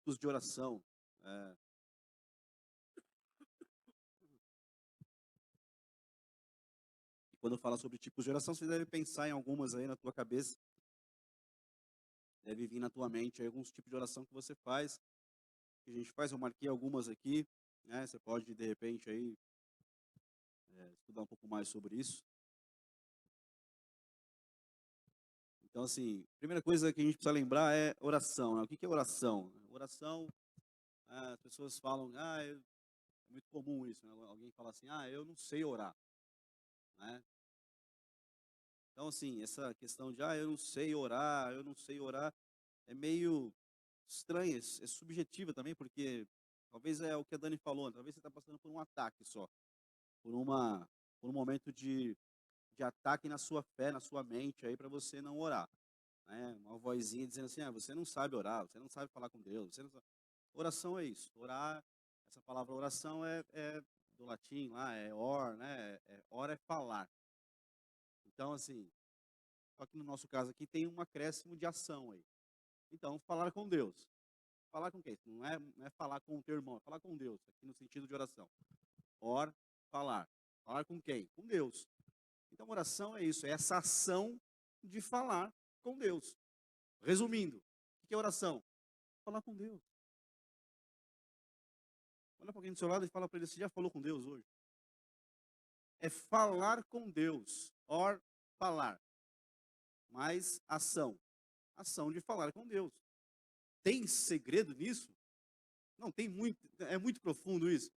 tipos de oração. Eh, e quando fala sobre tipos de oração, você deve pensar em algumas aí na tua cabeça, deve vir na tua mente aí alguns tipos de oração que você faz, que a gente faz. Eu marquei algumas aqui, né? Você pode, de repente, aí, estudar um pouco mais sobre isso. Então, assim, primeira coisa que a gente precisa lembrar é oração, né? O que que é oração? Oração, as pessoas falam, é muito comum isso, né? Alguém fala assim, eu não sei orar, né? Então, assim, essa questão de, eu não sei orar, é meio estranha, é subjetiva também, porque talvez é o que a Dani falou, né? Talvez você está passando por um ataque só, por uma, por um momento de ataque na sua fé, na sua mente aí para você não orar, né? Uma vozinha dizendo assim, você não sabe orar, você não sabe falar com Deus, você não sabe. Oração é isso, orar, essa palavra oração é do latim lá, é or, né? Ora é falar. Então, assim, só que no nosso caso aqui tem um acréscimo de ação aí. Então, falar com Deus. Falar com quem? Não é falar com o teu irmão, é falar com Deus, aqui no sentido de oração. Or, falar. Falar com quem? Com Deus. Então, oração é isso, é essa ação de falar com Deus. Resumindo, o que é oração? Falar com Deus. Olha para alguém do seu lado e fala para ele, você já falou com Deus hoje? É falar com Deus. Or, falar. Mais ação. Ação de falar com Deus. Tem segredo nisso? Não, tem muito, é muito profundo isso.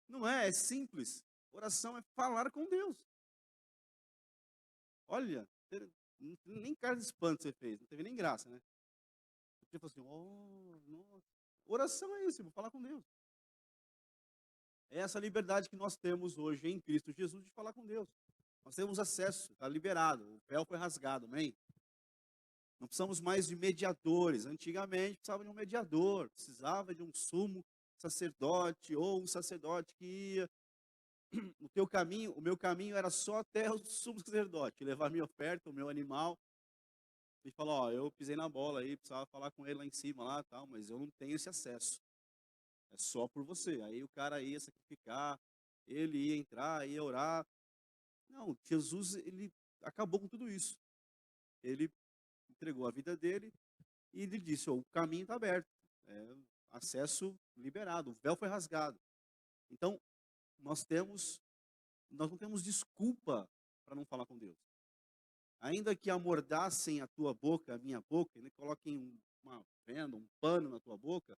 Não é, é simples. Oração é falar com Deus. Olha, nem cara de espanto você fez, não teve nem graça, né? Você falou assim, oh, nossa. Oração é isso, vou falar com Deus. É essa liberdade que nós temos hoje em Cristo Jesus de falar com Deus. Nós temos acesso, está liberado, o véu foi rasgado, amém? Não precisamos mais de mediadores. Antigamente precisava de um mediador, precisava de um sumo sacerdote ou um sacerdote que ia o teu caminho, o meu caminho era só até o sumo sacerdote, levar minha oferta, o meu animal, e falar, ó, eu pisei na bola aí, precisava falar com ele lá em cima, lá, tal, mas eu não tenho esse acesso. É só por você. Aí o cara ia sacrificar, ele ia entrar, ia orar. Não, Jesus, ele acabou com tudo isso. Ele entregou a vida dele e ele disse, ó, o caminho está aberto. É, acesso liberado, o véu foi rasgado. Então, nós temos, nós não temos desculpa para não falar com Deus. Ainda que amordassem a tua boca, a minha boca, né, coloquem uma venda, um pano na tua boca,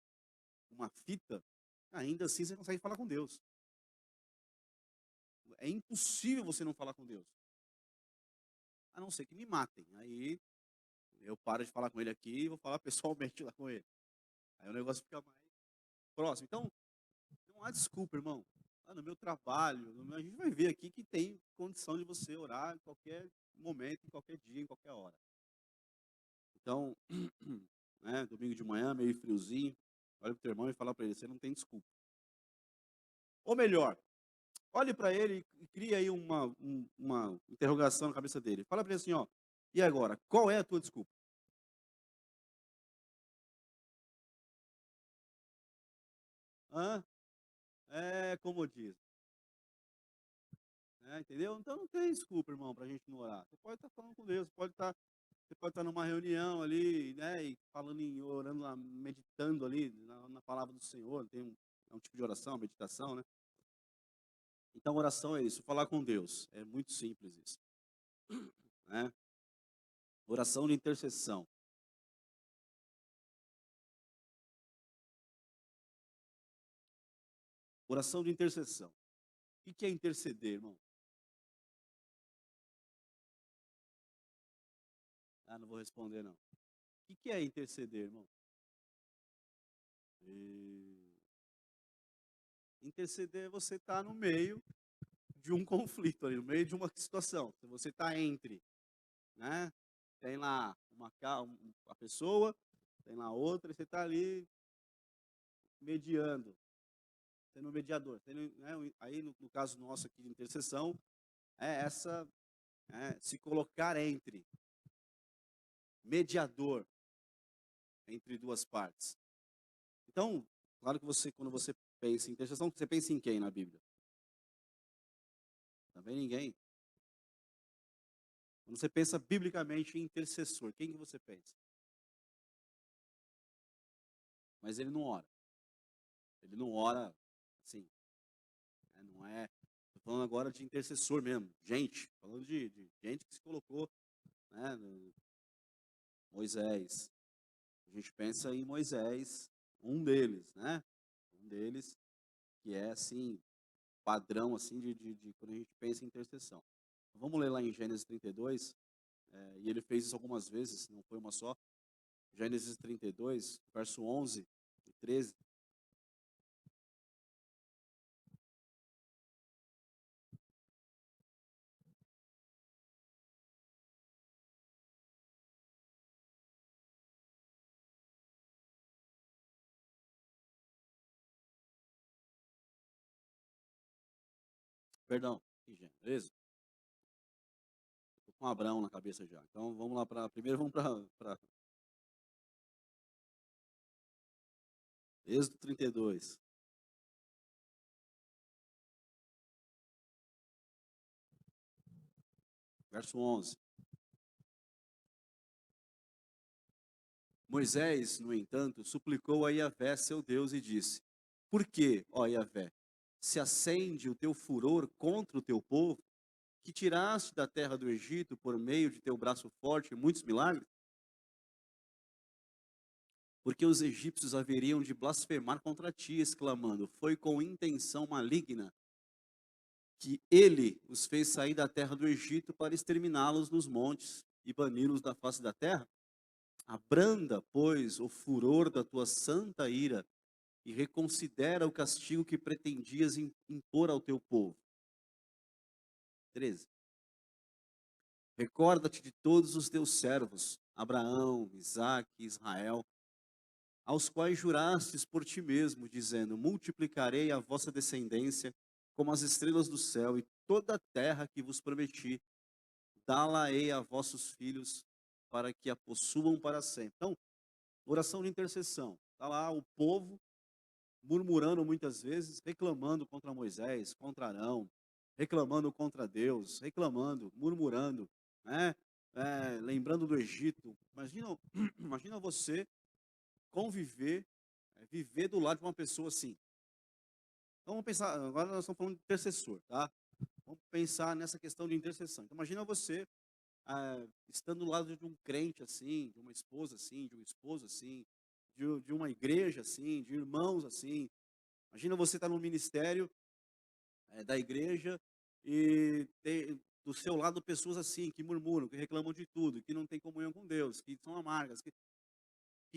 uma fita, ainda assim você consegue falar com Deus. É impossível você não falar com Deus. A não ser que me matem. Aí eu paro de falar com ele aqui e vou falar pessoalmente lá com ele. Aí o negócio fica mais próximo. Então, não há desculpa, irmão. No meu trabalho, a gente vai ver aqui que tem condição de você orar em qualquer momento, em qualquer dia, em qualquer hora. Então, né, domingo de manhã, meio friozinho, olha pro teu irmão e fala para ele, você não tem desculpa. Ou melhor, olhe para ele e cria aí uma interrogação na cabeça dele. Fala para ele assim, ó, e agora, qual é a tua desculpa? Hã? É como diz, né, entendeu? Então não tem desculpa, irmão, para a gente não orar. Você pode estar falando com Deus, você pode estar numa reunião ali, né, e falando orando lá, meditando ali na palavra do Senhor, é um tipo de oração, meditação, né? Então oração é isso, falar com Deus. É muito simples isso, né? Oração de intercessão. Oração de intercessão. O que é interceder, irmão? Não vou responder não. O que é interceder, irmão? E... Interceder é você estar no meio de um conflito ali, no meio de uma situação. Se você está entre, né? Tem lá a pessoa, tem lá outra, e você está ali mediando, sendo um mediador. Né, aí, no caso nosso aqui de intercessão, é essa, se colocar entre, mediador entre duas partes. Então, claro que você, quando você pensa em intercessão, você pensa em quem na Bíblia? Também ninguém. Quando você pensa biblicamente em intercessor, quem que você pensa? Mas ele não ora. Ele não ora assim, né, não é. Estou falando agora de intercessor mesmo. Gente, falando de gente que se colocou, né, Moisés. A gente pensa em Moisés, um deles, né? Um deles que é assim, padrão assim de quando a gente pensa em intercessão. Vamos ler lá em Gênesis 32, e ele fez isso algumas vezes, não foi uma só. Gênesis 32, verso 11 e 13. Perdão, que Gênesis? Êxodo. Tô com Abraão na cabeça já. Então vamos lá para primeiro vamos para Êxodo 32, verso 11. Moisés, no entanto, suplicou a Yahvé, seu Deus, e disse: Por que, ó Yahvé, se acende o teu furor contra o teu povo, que tiraste da terra do Egito por meio de teu braço forte e muitos milagres? Porque os egípcios haveriam de blasfemar contra ti, exclamando: Foi com intenção maligna que ele os fez sair da terra do Egito para exterminá-los nos montes e bani-los da face da terra? Abranda, pois, o furor da tua santa ira e reconsidera o castigo que pretendias impor ao teu povo. 13. Recorda-te de todos os teus servos, Abraão, Isaque e Israel, aos quais jurastes por ti mesmo, dizendo: Multiplicarei a vossa descendência como as estrelas do céu, e toda a terra que vos prometi, dá-la-ei a vossos filhos, para que a possuam para sempre. Então, oração de intercessão. Está lá o povo murmurando muitas vezes, reclamando contra Moisés, contra Arão, reclamando contra Deus, reclamando, murmurando, né? Lembrando do Egito. Imagina, imagina você conviver, viver do lado de uma pessoa assim. Então vamos pensar, agora nós estamos falando de intercessor, tá? Vamos pensar nessa questão de intercessão. Então imagina você estando do lado de um crente assim, de uma esposa assim, de um esposo assim, de uma igreja assim, de irmãos assim. Imagina você estar no ministério da igreja e ter do seu lado pessoas assim, que murmuram, que reclamam de tudo, que não têm comunhão com Deus, que são amargas, que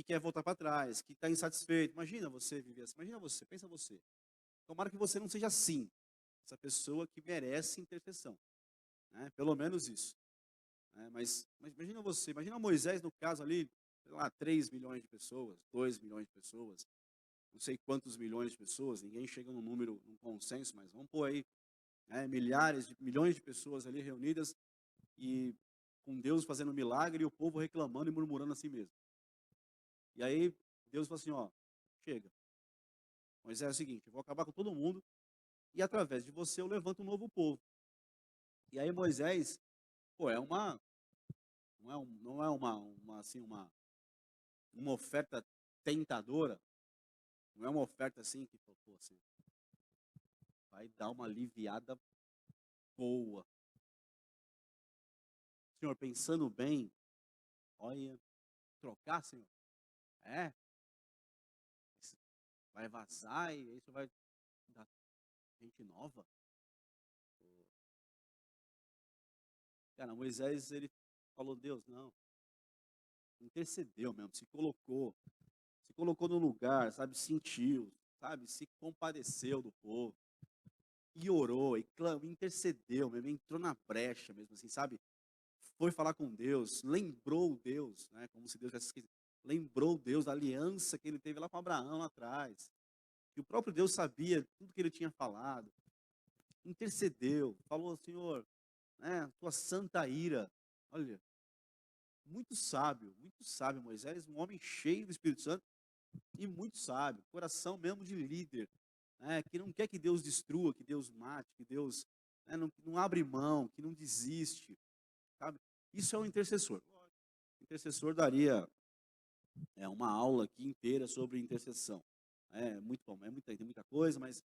quer voltar para trás, que está insatisfeito. Imagina você viver assim, imagina você, pensa você. Tomara que você não seja assim, essa pessoa que merece intercessão, né? Pelo menos isso. Né? Mas imagina você, imagina Moisés no caso ali, sei lá, 3 milhões de pessoas, 2 milhões de pessoas, não sei quantos milhões de pessoas, ninguém chega num número, num consenso, mas vamos pôr aí, milhões de pessoas ali reunidas e com Deus fazendo milagre e o povo reclamando e murmurando assim mesmo. E aí Deus fala assim, ó, chega. Moisés é o seguinte, eu vou acabar com todo mundo e através de você eu levanto um novo povo. E aí Moisés, pô, não é assim, uma oferta tentadora, não é uma oferta assim que, pô, assim, vai dar uma aliviada boa. Senhor, pensando bem, olha, trocar, Senhor, é, isso vai vazar e isso vai dar gente nova. Cara, Moisés, ele falou, Deus, não, intercedeu mesmo, se colocou no lugar, sabe, sentiu, sabe, se compadeceu do povo, e orou, e clamou, intercedeu mesmo, entrou na brecha mesmo, assim, sabe, foi falar com Deus, lembrou Deus, né, como se Deus tivesse esquecido, lembrou Deus da aliança que ele teve lá com Abraão lá atrás, que o próprio Deus sabia tudo que ele tinha falado, intercedeu, falou, Senhor, né, tua santa ira, olha, muito sábio Moisés, um homem cheio do Espírito Santo, e muito sábio, coração mesmo de líder, né, que não quer que Deus destrua, que Deus mate, que Deus, né, não abre mão, que não desiste, sabe? Isso é um intercessor. O intercessor daria uma aula aqui inteira sobre intercessão. É muito bom, tem muita coisa, mas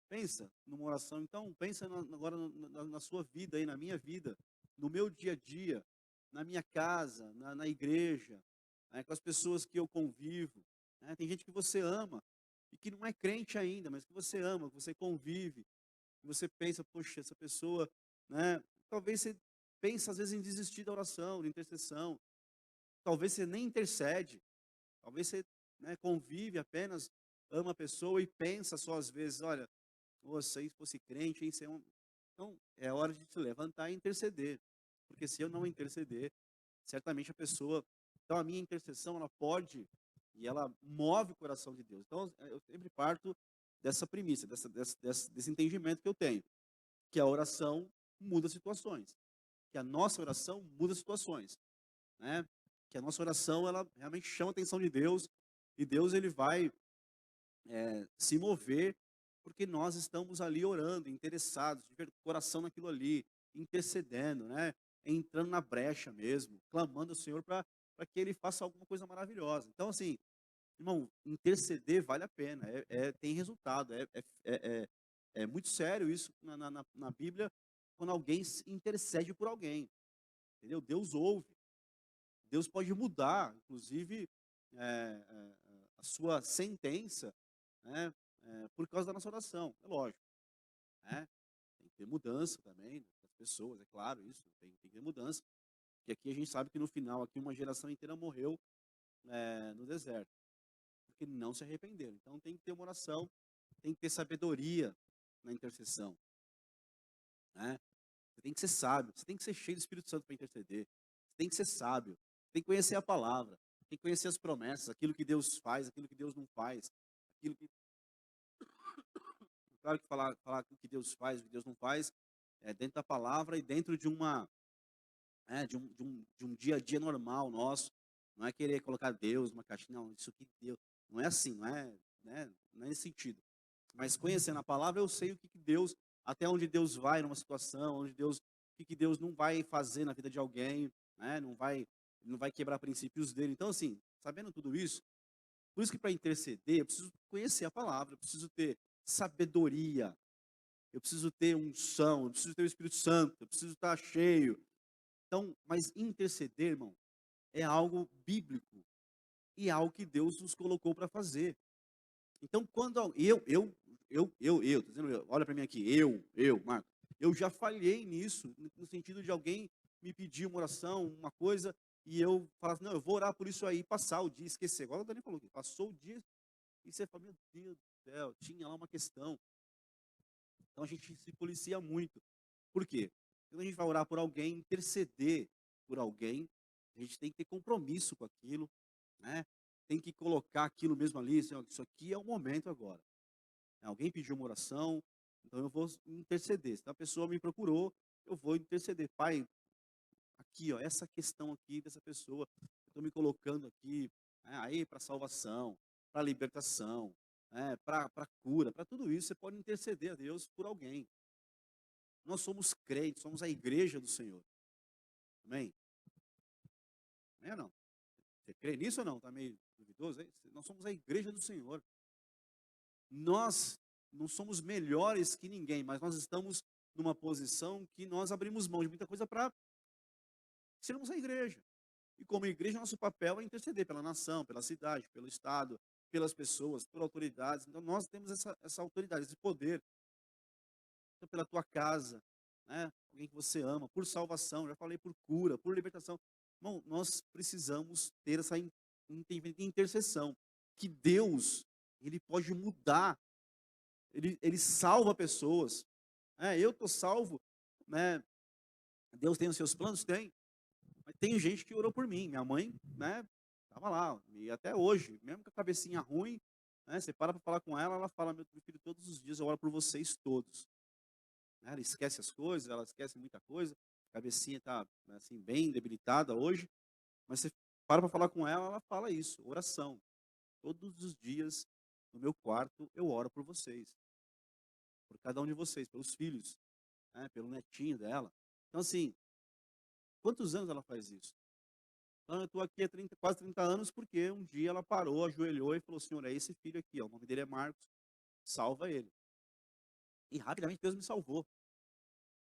pensa numa oração. Então, pensa agora na sua vida aí, na minha vida, no meu dia a dia, na minha casa, na igreja, né, com as pessoas que eu convivo. Né? Tem gente que você ama e que não é crente ainda, mas que você ama, que você convive, que você pensa, poxa, essa pessoa, né? Talvez você pense às vezes em desistir da oração, da intercessão. Talvez você nem intercede. Talvez você, né, convive apenas, ama a pessoa e pensa só às vezes, olha, moça, se fosse crente, hein, então é hora de se levantar e interceder. Porque se eu não interceder, certamente a pessoa. Então a minha intercessão, ela pode e ela move o coração de Deus. Então eu sempre parto dessa premissa, desse entendimento que eu tenho, que a oração muda situações, que a nossa oração muda situações, né? Que a nossa oração, ela realmente chama a atenção de Deus, e Deus, ele vai se mover, porque nós estamos ali orando, interessados, de ver coração naquilo ali, intercedendo, né? Entrando na brecha mesmo, clamando ao Senhor para que Ele faça alguma coisa maravilhosa. Então, assim, irmão, interceder vale a pena, tem resultado, é muito sério isso na Bíblia, quando alguém intercede por alguém, entendeu? Deus ouve, Deus pode mudar, inclusive, a sua sentença, né, por causa da nossa oração, é lógico, né? Tem que ter mudança também das pessoas, é claro isso, tem que ter mudança, porque aqui a gente sabe que no final, aqui uma geração inteira morreu no deserto, porque não se arrependeram. Então tem que ter uma oração, tem que ter sabedoria na intercessão, né? Você tem que ser sábio, você tem que ser cheio do Espírito Santo para interceder, você tem que ser sábio, tem que conhecer a palavra, tem que conhecer as promessas, aquilo que Deus faz, aquilo que Deus não faz, aquilo que, claro que falar o que Deus faz, o que Deus não faz, dentro da palavra e dentro de um dia a dia normal nosso, não é querer colocar Deus numa caixinha, não, isso aqui Deus, não é assim, não é, né, não é nesse sentido. Mas conhecendo a palavra, eu sei o que Deus, até onde Deus vai numa situação, o que Deus não vai fazer na vida de alguém, né? Não vai quebrar princípios dele. Então, assim, sabendo tudo isso, por isso que para interceder, eu preciso conhecer a palavra, eu preciso ter sabedoria, eu preciso ter unção, eu preciso ter o Espírito Santo, eu preciso estar cheio. Então, mas interceder, irmão, é algo bíblico e é algo que Deus nos colocou para fazer. Então, quando tô dizendo olha para mim aqui, Marco, eu já falhei nisso, no sentido de alguém me pedir uma oração, uma coisa, e eu falar assim, não, eu vou orar por isso aí, passar o dia, esquecer. Igual o Dani falou, passou o dia, e você fala, meu Deus do céu, tinha lá uma questão. Então a gente se policia muito. Por quê? Quando a gente vai orar por alguém, interceder por alguém, a gente tem que ter compromisso com aquilo, né? Tem que colocar aquilo mesmo ali, assim, ó, isso aqui é o momento agora. Alguém pediu uma oração, então eu vou interceder. Se a pessoa me procurou, eu vou interceder. Pai, aqui, ó, essa questão aqui dessa pessoa, eu estou me colocando aqui, né, aí para salvação, para libertação, para cura, para tudo isso, você pode interceder a Deus por alguém. Nós somos crentes, somos a igreja do Senhor. Amém? Não é não? Você crê nisso ou não? Está meio duvidoso aí? Nós somos a igreja do Senhor. Nós não somos melhores que ninguém, mas nós estamos numa posição que nós abrimos mão de muita coisa para sermos a igreja. E como igreja, nosso papel é interceder pela nação, pela cidade, pelo estado, pelas pessoas, por autoridades. Então nós temos essa autoridade, esse poder. Então, pela tua casa, né? Alguém que você ama, por salvação, já falei por cura, por libertação. Bom, nós precisamos ter essa intercessão, que Deus, Ele pode mudar, Ele salva pessoas. Eu estou salvo, né? Deus tem os seus planos? Tem. Mas tem gente que orou por mim. Minha mãe, né? Estava lá. E até hoje, mesmo com a cabecinha ruim, né? Você para falar com ela, ela fala, meu filho, todos os dias eu oro por vocês todos. Ela esquece as coisas, ela esquece muita coisa. A cabecinha está, assim, bem debilitada hoje. Mas você para falar com ela, ela fala isso, oração. Todos os dias, no meu quarto, eu oro por vocês, por cada um de vocês, pelos filhos, né, pelo netinho dela. Então, assim, quantos anos ela faz isso? Então, eu estou aqui há 30, quase 30 anos porque um dia ela parou, ajoelhou e falou: Senhor, é esse filho aqui, ó, o nome dele é Marcos, salva ele. E rapidamente Deus me salvou.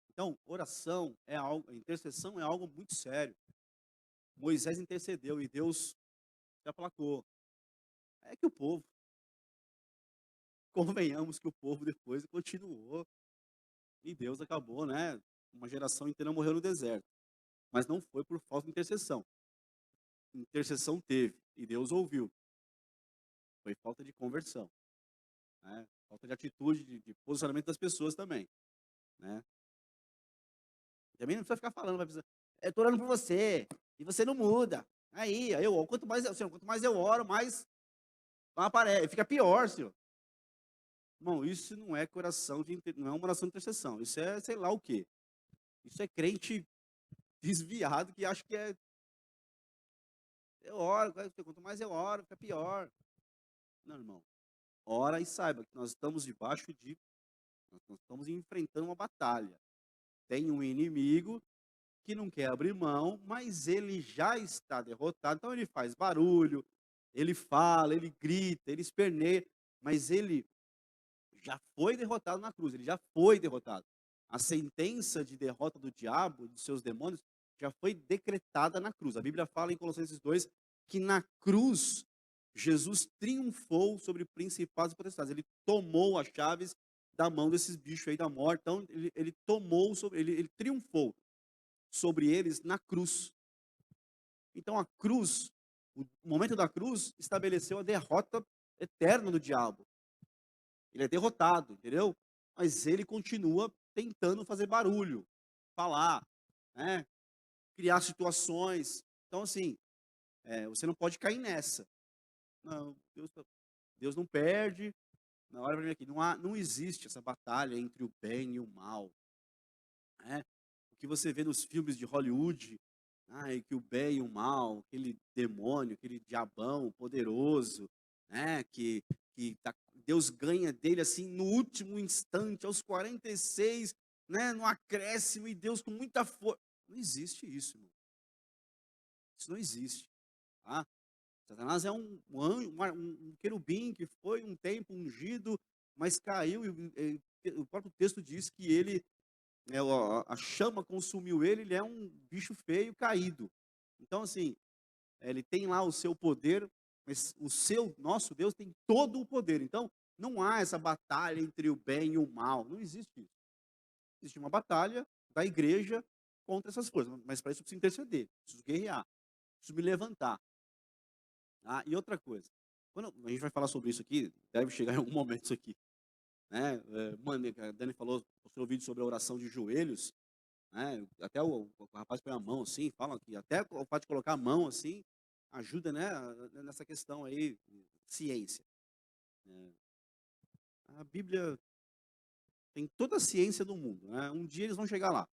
Então, oração é algo, intercessão é algo muito sério. Moisés intercedeu e Deus se aplacou. É que o povo, convenhamos que o povo depois continuou e Deus acabou, né? Uma geração inteira morreu no deserto. Mas não foi por falta de intercessão. Intercessão teve e Deus ouviu. Foi falta de conversão, né? Falta de atitude, de posicionamento das pessoas também, né? Também não precisa ficar falando, vai precisar. Eu tô orando por você e você não muda. Aí eu, Senhor, quanto mais eu oro, mais não aparece, fica pior, Senhor. Irmão, isso não é coração não é uma oração de intercessão. Isso é sei lá o quê. Isso é crente desviado que acha que é. Eu oro, quanto mais eu oro, fica pior. Não, irmão. Ora e saiba que nós estamos debaixo de. Nós estamos enfrentando uma batalha. Tem um inimigo que não quer abrir mão, mas ele já está derrotado. Então ele faz barulho, ele fala, ele grita, ele esperneia, mas ele já foi derrotado na cruz, ele já foi derrotado. A sentença de derrota do diabo, dos seus demônios, já foi decretada na cruz. A Bíblia fala em Colossenses 2 que na cruz Jesus triunfou sobre principados e potestades. Ele tomou as chaves da mão desses bichos aí da morte. Então ele tomou, ele triunfou sobre eles na cruz. Então a cruz, o momento da cruz estabeleceu a derrota eterna do diabo. Ele é derrotado, entendeu? Mas ele continua tentando fazer barulho, falar, né? Criar situações. Então, assim, você não pode cair nessa. Não, Deus não perde. Na hora para mim aqui, não existe essa batalha entre o bem e o mal. Né? O que você vê nos filmes de Hollywood, que o bem e o mal, aquele demônio, aquele diabão poderoso, né? Deus ganha dele assim no último instante, aos 46, né? No acréscimo, e Deus com muita força. Não existe isso, irmão. Isso não existe. Tá? Satanás é um anjo, um querubim que foi um tempo ungido, mas caiu, e o próprio texto diz que ele a chama consumiu ele, ele é um bicho feio caído. Então, assim, ele tem lá o seu poder, mas nosso Deus tem todo o poder. Então, não há essa batalha entre o bem e o mal. Não existe isso. Existe uma batalha da igreja contra essas coisas. Mas para isso eu preciso interceder, preciso guerrear, preciso me levantar. E outra coisa, quando a gente vai falar sobre isso aqui, deve chegar em algum momento isso aqui. Né? A Dani postou um vídeo sobre a oração de joelhos. Né? Até o rapaz põe a mão assim, fala que até o fato de colocar a mão assim ajuda, né, nessa questão aí, ciência. A Bíblia tem toda a ciência do mundo, né? Um dia eles vão chegar lá.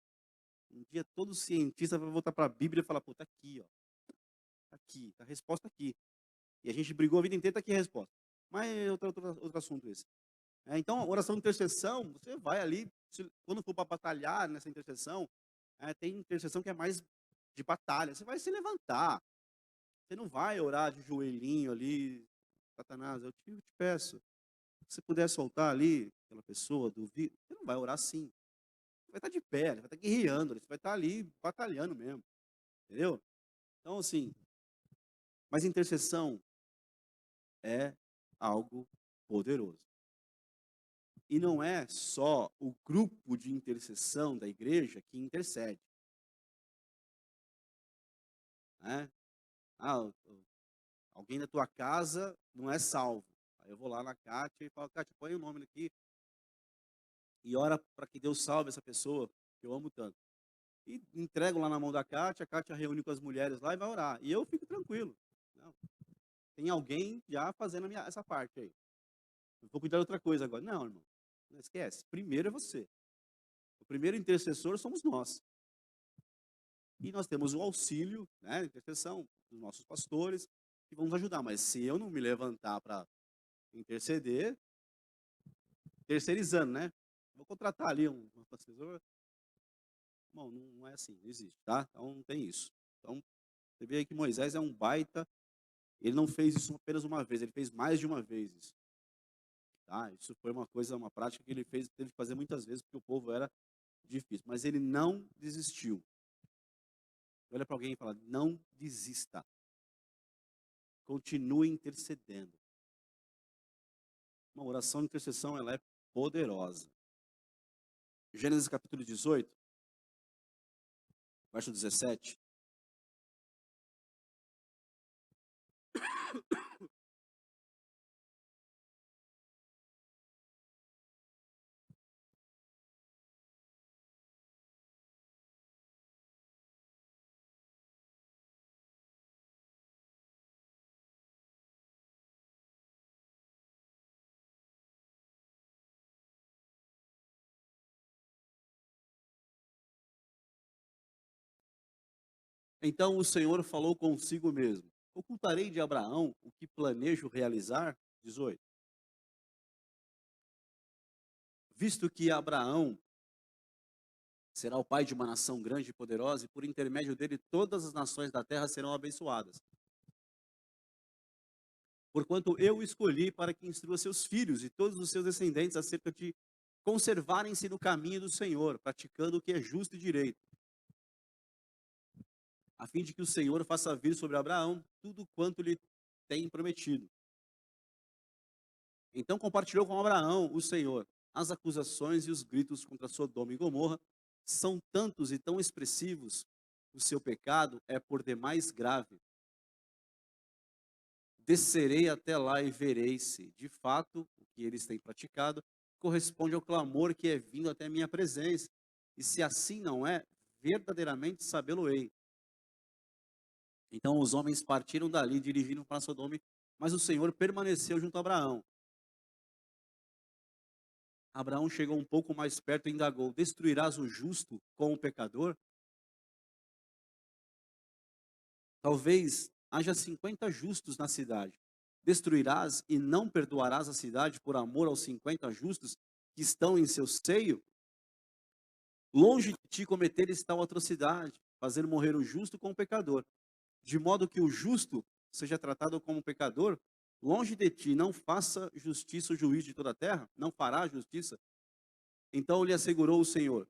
Um dia todo cientista vai voltar para a Bíblia e falar, pô, tá aqui, ó. Tá aqui, tá a resposta aqui. E a gente brigou a vida inteira, tá aqui a resposta. Mas é outro assunto esse. Então, a oração de intercessão, você vai ali, quando for para batalhar nessa intercessão, tem intercessão que é mais de batalha. Você vai se levantar. Você não vai orar de joelhinho ali, Satanás, eu te peço. Se você puder soltar ali aquela pessoa, duvido. Você não vai orar assim. Você vai estar de pé, vai estar guerreando, você vai estar ali batalhando mesmo. Entendeu? Então, assim, mas intercessão é algo poderoso. E não é só o grupo de intercessão da igreja que intercede. Né? Alguém da tua casa não é salvo. Aí eu vou lá na Kátia e falo, Kátia, põe o nome aqui e ora para que Deus salve essa pessoa, que eu amo tanto. E entrego lá na mão da Kátia, a Kátia reúne com as mulheres lá e vai orar. E eu fico tranquilo. Não, tem alguém já fazendo essa parte aí. Eu vou cuidar de outra coisa agora. Não, irmão, não esquece. Primeiro é você. O primeiro intercessor somos nós. E nós temos o auxílio, né, intercessão dos nossos pastores. que vão nos ajudar, mas se eu não me levantar para interceder, terceirizando, né? Vou contratar ali um assessor. Bom, não é assim, não existe, tá? Então não tem isso. Então, você vê aí que Moisés é um baita, ele não fez isso apenas uma vez, ele fez mais de uma vez isso, tá? Isso foi uma coisa, uma prática que ele fez, teve que fazer muitas vezes, porque o povo era difícil, mas ele não desistiu. Olha para alguém e fala: não desista, continue intercedendo. Uma oração de intercessão, ela é poderosa. Gênesis capítulo 18, verso 17. Então o Senhor falou consigo mesmo: ocultarei de Abraão o que planejo realizar? 18. Visto que Abraão será o pai de uma nação grande e poderosa, e por intermédio dele todas as nações da terra serão abençoadas. Porquanto eu o escolhi para que instrua seus filhos e todos os seus descendentes acerca de conservarem-se no caminho do Senhor, praticando o que é justo e direito, a fim de que o Senhor faça vir sobre Abraão tudo quanto lhe tem prometido. Então compartilhou com Abraão o Senhor. As acusações e os gritos contra Sodoma e Gomorra são tantos e tão expressivos, o seu pecado é por demais grave. Descerei até lá e verei se, de fato, o que eles têm praticado corresponde ao clamor que é vindo até a minha presença. E se assim não é, verdadeiramente sabê-lo-ei. Então os homens partiram dali, dirigindo para Sodoma, mas o Senhor permaneceu junto a Abraão. Abraão chegou um pouco mais perto e indagou: destruirás o justo com o pecador? Talvez haja 50 justos na cidade. Destruirás e não perdoarás a cidade por amor aos 50 justos que estão em seu seio? Longe de ti cometeres tal atrocidade, fazer morrer o justo com o pecador, de modo que o justo seja tratado como pecador. Longe de ti, não faça justiça o juiz de toda a terra, não fará justiça. Então lhe assegurou o Senhor: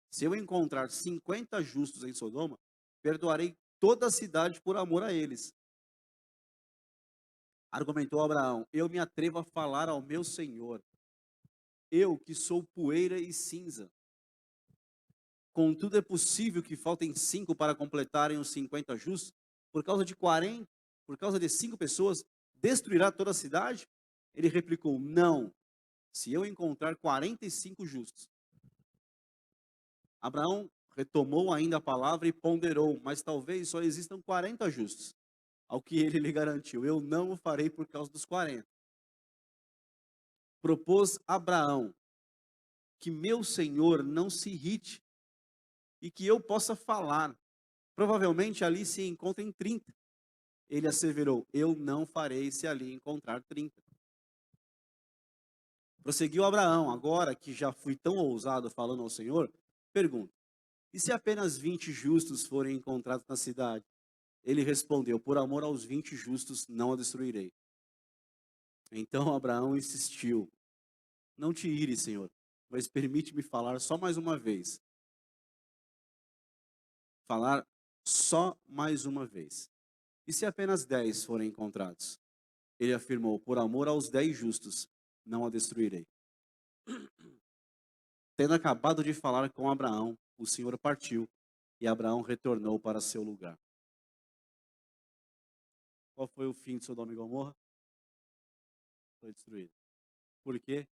se eu encontrar 50 justos em Sodoma, perdoarei toda a cidade por amor a eles. Argumentou Abraão: eu me atrevo a falar ao meu Senhor, eu que sou poeira e cinza. Contudo, é possível que faltem 5 para completarem os 50 justos, por causa de 40, por causa de 5 pessoas, destruirá toda a cidade? Ele replicou: não, se eu encontrar 45 justos. Abraão retomou ainda a palavra e ponderou: mas talvez só existam 40 justos. Ao que ele lhe garantiu: eu não o farei por causa dos 40. Propôs Abraão que meu senhor não se irrite e que eu possa falar. Provavelmente ali se encontrem 30. Ele asseverou: eu não farei se ali encontrar 30. Prosseguiu Abraão: agora que já fui tão ousado falando ao Senhor, pergunto: e se apenas 20 justos forem encontrados na cidade? Ele respondeu: por amor aos 20 justos não a destruirei. Então Abraão insistiu: não te ires, Senhor, mas permite-me falar só mais uma vez. Falar só mais uma vez. E se apenas 10 forem encontrados? Ele afirmou: por amor aos 10 justos não a destruirei. Tendo acabado de falar com Abraão, o Senhor partiu e Abraão retornou para seu lugar. Qual foi o fim de Sodoma e Gomorra? Foi destruído. Por quê?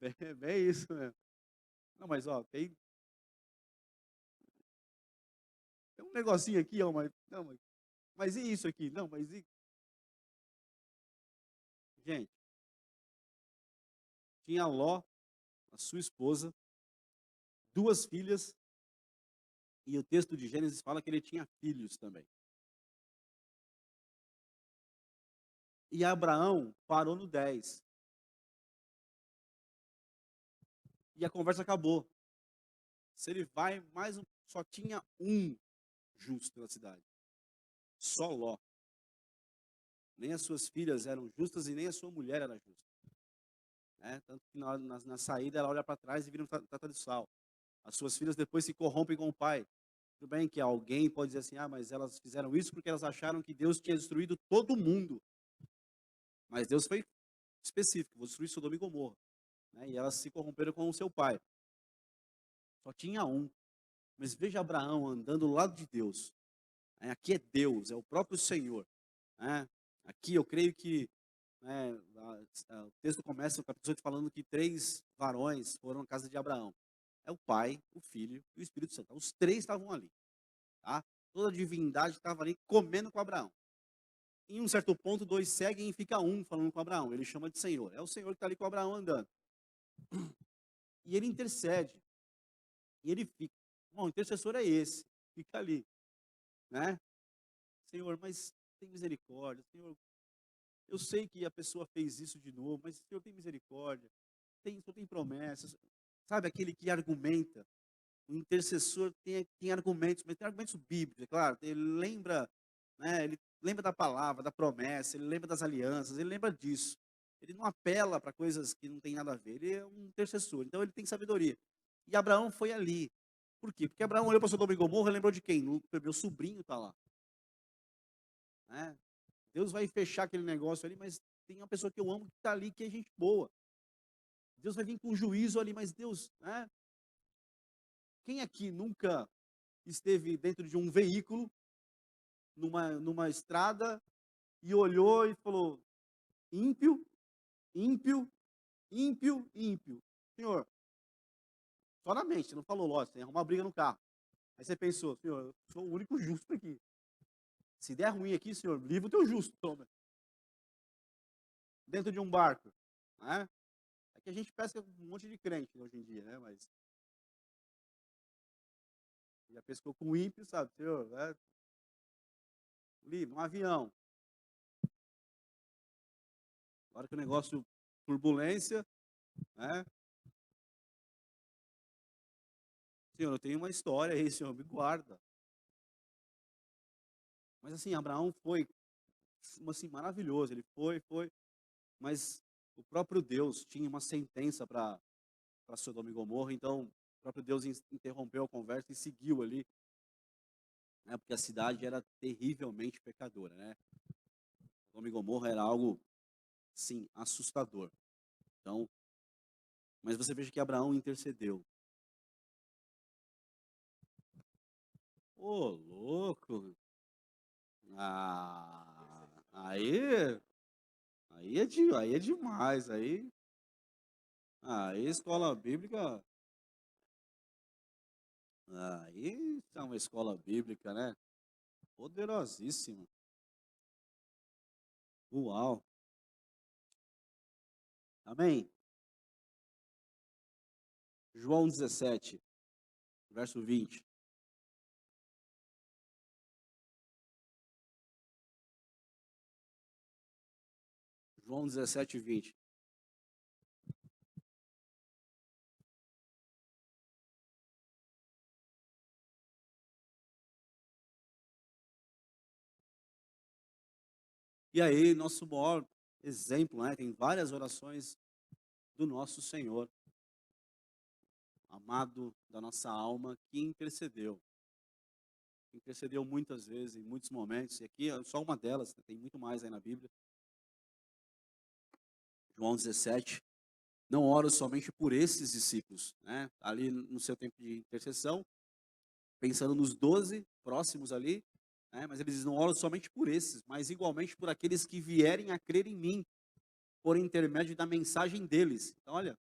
É bem isso mesmo. Não, mas ó, tem um negocinho aqui, ó, mas, não, mas e isso aqui? Não, mas e... Gente, tinha Ló, a sua esposa, 2 filhas, e o texto de Gênesis fala que ele tinha filhos também. E Abraão parou no 10. E a conversa acabou. Se ele vai, só tinha um justo na cidade. Só Ló. Nem as suas filhas eram justas e nem a sua mulher era justa. Tanto que na saída ela olha para trás e vira um tata de sal. As suas filhas depois se corrompem com o pai. Tudo bem que alguém pode dizer assim, mas elas fizeram isso porque elas acharam que Deus tinha destruído todo mundo. Mas Deus foi específico, vou destruir Sodoma e Gomorra. E elas se corromperam com o seu pai. Só tinha um. Mas veja Abraão andando do lado de Deus. Aqui é Deus, é o próprio Senhor. Aqui eu creio que o texto começa, o capítulo 8, falando que 3 varões foram à casa de Abraão. É o Pai, o Filho e o Espírito Santo. Os 3 estavam ali. Tá? Toda a divindade estava ali comendo com Abraão. Em um certo ponto, 2 seguem e fica um falando com Abraão. Ele chama de Senhor. É o Senhor que está ali com Abraão andando. E ele intercede. E ele fica. Bom, o intercessor é esse. Fica ali. Senhor, mas tem misericórdia. Senhor, eu sei que a pessoa fez isso de novo, mas Senhor tem misericórdia. O Senhor tem promessas. Sabe aquele que argumenta? O intercessor tem argumentos, mas tem argumentos bíblicos, é claro. Ele lembra da palavra, da promessa, ele lembra das alianças, ele lembra disso. Ele não apela para coisas que não tem nada a ver. Ele é um intercessor, então ele tem sabedoria. E Abraão foi ali. Por quê? Porque Abraão olhou para Sodoma e Gomorra e lembrou de quem? Meu sobrinho está lá. Deus vai fechar aquele negócio ali, mas tem uma pessoa que eu amo que está ali, que é gente boa. Deus vai vir com juízo ali, mas Deus, quem aqui nunca esteve dentro de um veículo, numa estrada, e olhou e falou, ímpio, ímpio, ímpio, ímpio. Senhor, só na mente, você não falou, lógico, tem que arrumar briga no carro. Aí você pensou, Senhor, eu sou o único justo aqui. Se der ruim aqui, Senhor, livra o teu justo, toma. Dentro de um barco, É que a gente pesca um monte de crente hoje em dia, mas já pescou com ímpio, sabe, Senhor, livre, um avião. Na hora que o negócio, turbulência, Senhor, eu tenho uma história aí, Senhor, me guarda. Mas assim, Abraão foi, assim, maravilhoso, ele foi, mas o próprio Deus tinha uma sentença para Sodoma e Gomorra, então o próprio Deus interrompeu a conversa e seguiu ali, porque a cidade era terrivelmente pecadora, Sodoma e Gomorra era algo, sim, assustador. Então, mas você veja que Abraão intercedeu. Ô, louco! Aí é demais, aí escola bíblica, aí é uma escola bíblica, poderosíssima. Uau! Amém? João 17, verso 20. João 17, 20. E aí, nosso maior exemplo, tem várias orações do nosso Senhor, amado da nossa alma, que intercedeu. Intercedeu muitas vezes, em muitos momentos, e aqui é só uma delas, tem muito mais aí na Bíblia. João 17. Não oro somente por esses discípulos, ali no seu tempo de intercessão, pensando nos 12 próximos ali, mas ele diz, não oro somente por esses, mas igualmente por aqueles que vierem a crer em mim, por intermédio da mensagem deles. Então, olha,